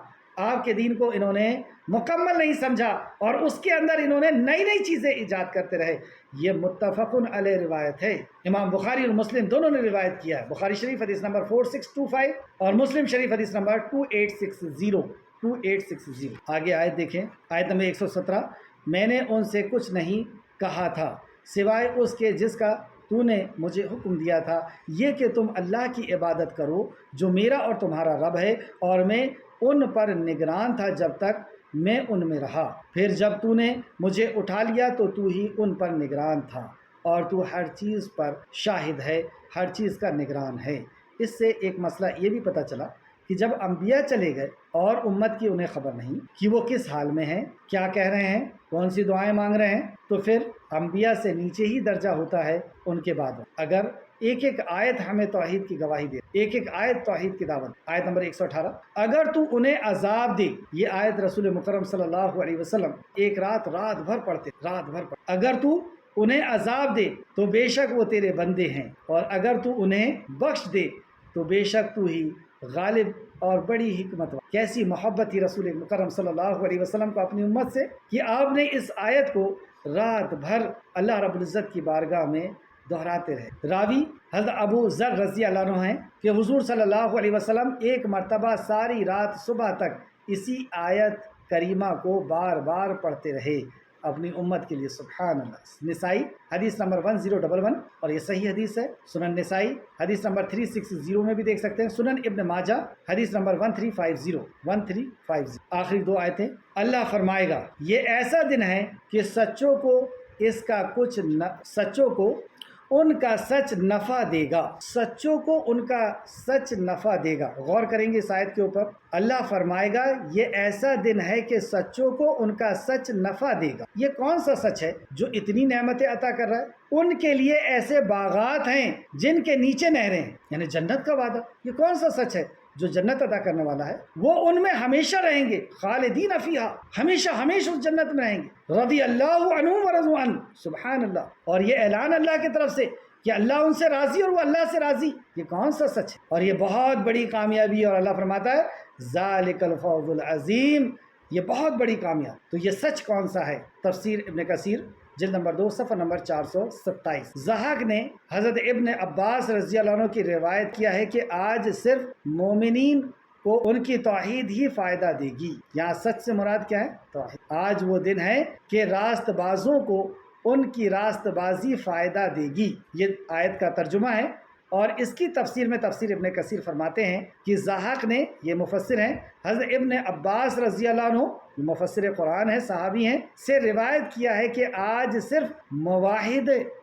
آپ کے دین کو انہوں نے مکمل نہیں سمجھا، اور اس کے اندر انہوں نے نئی نئی چیزیں ایجاد کرتے رہے۔ یہ متفق علیہ روایت ہے، امام بخاری اور مسلم دونوں نے روایت کیا ہے، بخاری شریف حدیث نمبر 4625 اور مسلم شریف حدیث نمبر 2860۔ آگے آیت دیکھیں، آیت نمبر 117، میں نے ان سے کچھ نہیں کہا تھا سوائے اس کے جس کا تو نے مجھے حکم دیا تھا، یہ کہ تم اللہ کی عبادت کرو جو میرا اور تمہارا رب ہے، اور میں ان پر نگران تھا جب تک میں ان میں رہا، پھر جب تو نے مجھے اٹھا لیا تو ہی ان پر نگران تھا، اور تو ہر چیز پر شاہد ہے، ہر چیز کا نگران ہے۔ اس سے ایک مسئلہ یہ بھی پتہ چلا کہ جب انبیاء چلے گئے اور امت کی انہیں خبر نہیں کہ وہ کس حال میں ہیں، کیا کہہ رہے ہیں، کون سی دعائیں مانگ رہے ہیں، تو پھر انبیاء سے نیچے ہی درجہ ہوتا ہے ان کے بعد۔ اگر ایک ایک آیت ہمیں توحید کی گواہی دے، ایک ایک آیت توحید کی دعوت۔ آیت نمبر 118، اگر تو انہیں عذاب دے، یہ آیت رسول مکرم صلی اللہ علیہ وسلم ایک رات بھر پڑھتے، اگر تو انہیں عذاب دے تو بے شک وہ تیرے بندے ہیں، اور اگر تو انہیں بخش دے تو بے شک تو ہی غالب اور بڑی حکمت۔ کیسی محبت تھی رسول مکرم صلی اللہ علیہ وسلم کو اپنی امت سے کہ آپ نے اس آیت کو رات بھر اللہ رب العزت کی بارگاہ میں دہراتے رہے۔ راوی حضرت ابو ذر رضی اللہ عنہ ہیں کہ حضور صلی اللہ علیہ وسلم ایک مرتبہ ساری رات صبح تک اسی آیت کریمہ کو بار بار پڑھتے رہے اپنی امت کے لیے۔ سبحان اللہ۔ نسائی حدیث نمبر 1011، اور یہ صحیح حدیث ہے۔ سنن نسائی حدیث نمبر 360 میں بھی دیکھ سکتے ہیں۔ سنن ابن ماجہ حدیث نمبر 1350۔ آخری دو آیتیں۔ اللہ فرمائے گا یہ ایسا دن ہے کہ سچوں کو ان کا سچ نفع دے گا، سچوں کو ان کا سچ نفع دے گا۔ غور کریں گے اس آیت کے اوپر۔ اللہ فرمائے گا یہ ایسا دن ہے کہ سچوں کو ان کا سچ نفع دے گا۔ یہ کون سا سچ ہے جو اتنی نعمتیں عطا کر رہا ہے؟ ان کے لیے ایسے باغات ہیں جن کے نیچے نہریں ہیں، یعنی جنت کا وعدہ۔ یہ کون سا سچ ہے جو جنت عطا کرنے والا ہے؟ وہ ان میں ہمیشہ رہیں گے، خالدین فیہا، ہمیشہ اس جنت میں رہیں گے۔ رضی اللہ عنہم ورضوا عنہ، سبحان اللہ۔ اور یہ اعلان اللہ کی طرف سے کہ اللہ ان سے راضی اور وہ اللہ سے راضی۔ یہ کون سا سچ ہے؟ اور یہ بہت بڑی کامیابی ہے، اور اللہ فرماتا ہے ذالک الفوز العظیم، یہ بہت بڑی کامیابی۔ تو یہ سچ کون سا ہے؟ تفسیر ابن کثیر جلد نمبر 2 صفحہ نمبر 427۔ ضحاک نے حضرت ابن عباس رضی اللہ عنہ کی روایت کیا ہے کہ آج صرف مومنین کو ان کی توحید ہی فائدہ دے گی۔ یہاں سچ سے مراد کیا ہے؟ توحید۔ آج وہ دن ہے کہ راست بازوں کو ان کی راست بازی فائدہ دے گی۔ یہ آیت کا ترجمہ ہے، اور اس کی تفسیر میں تفسیر ابن کثیر فرماتے ہیں کہ ضحاک نے، یہ مفسر ہیں، حضرت ابن عباس رضی اللہ عنہ، مفسر قرآن ہے، صحابی ہیں، سے روایت کیا ہے کہ آج صرف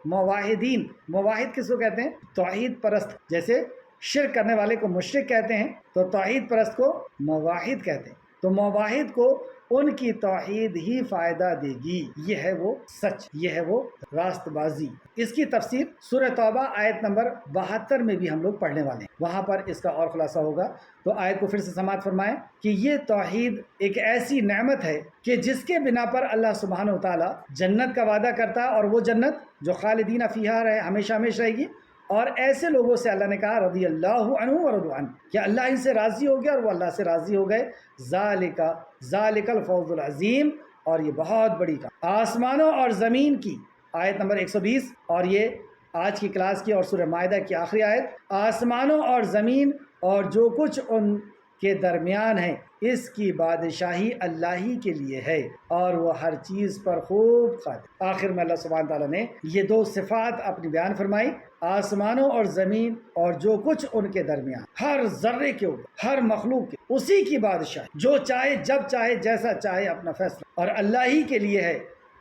موحدین، موحد کس کو کہتے ہیں؟ توحید پرست۔ جیسے شرک کرنے والے کو مشرک کہتے ہیں، تو توحید پرست کو موحد کہتے ہیں۔ تو موحد کو ان کی توحید ہی فائدہ دے گی۔ یہ ہے وہ سچ، یہ ہے وہ راست بازی۔ اس کی تفسیر سورہ توبہ آیت نمبر 72 میں بھی ہم لوگ پڑھنے والے ہیں، وہاں پر اس کا اور خلاصہ ہوگا۔ تو آیت کو پھر سے سماعت فرمائیں کہ یہ توحید ایک ایسی نعمت ہے کہ جس کے بنا پر اللہ سبحانہ وتعالیٰ جنت کا وعدہ کرتا ہے، اور وہ جنت جو خالدین فیہا رہے، ہمیشہ رہے گی۔ اور ایسے لوگوں سے اللہ نے کہا رضی اللہ عنہ ورضوا عنہ، کہ اللہ ان سے راضی ہو گیا اور وہ اللہ سے راضی ہو گئے۔ ذالک الفوز العظیم، اور یہ بہت بڑی کام۔ آسمانوں اور زمین کی آیت نمبر 120، اور یہ آج کی کلاس کی اور سورہ مائدہ کی آخری آیت۔ آسمانوں اور زمین اور جو کچھ ان کے درمیان ہے، اس کی بادشاہی اللہ ہی کے لیے ہے، اور وہ ہر چیز پر خوب قادر۔ آخر میں اللہ سبحانہ تعالیٰ نے یہ دو صفات اپنی بیان فرمائی، آسمانوں اور زمین اور جو کچھ ان کے درمیان، ہر ذرے کے اوپر، ہر مخلوق کے، اسی کی بادشاہی، جو چاہے جب چاہے جیسا چاہے اپنا فیصلہ، اور اللہ ہی کے لیے ہے،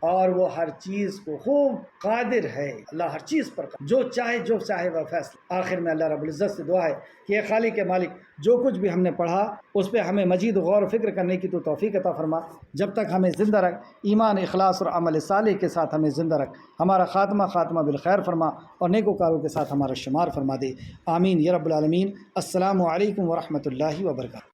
اور وہ ہر چیز کو خوب قادر ہے۔ اللہ ہر چیز پر قادر، جو چاہے وہ فیصلہ۔ آخر میں اللہ رب العزت سے دعا ہے کہ اے خالق کے مالک، جو کچھ بھی ہم نے پڑھا اس پہ ہمیں مزید غور و فکر کرنے کی تو توفیق عطا فرما۔ جب تک ہمیں زندہ رکھ، ایمان، اخلاص اور عمل صالح کے ساتھ ہمیں زندہ رکھ، ہمارا خاتمہ بالخیر فرما، اور نیکوکاروں کے ساتھ ہمارا شمار فرما دے۔ آمین یا رب العالمین۔ السلام علیکم ورحمۃ اللہ وبرکاتہ۔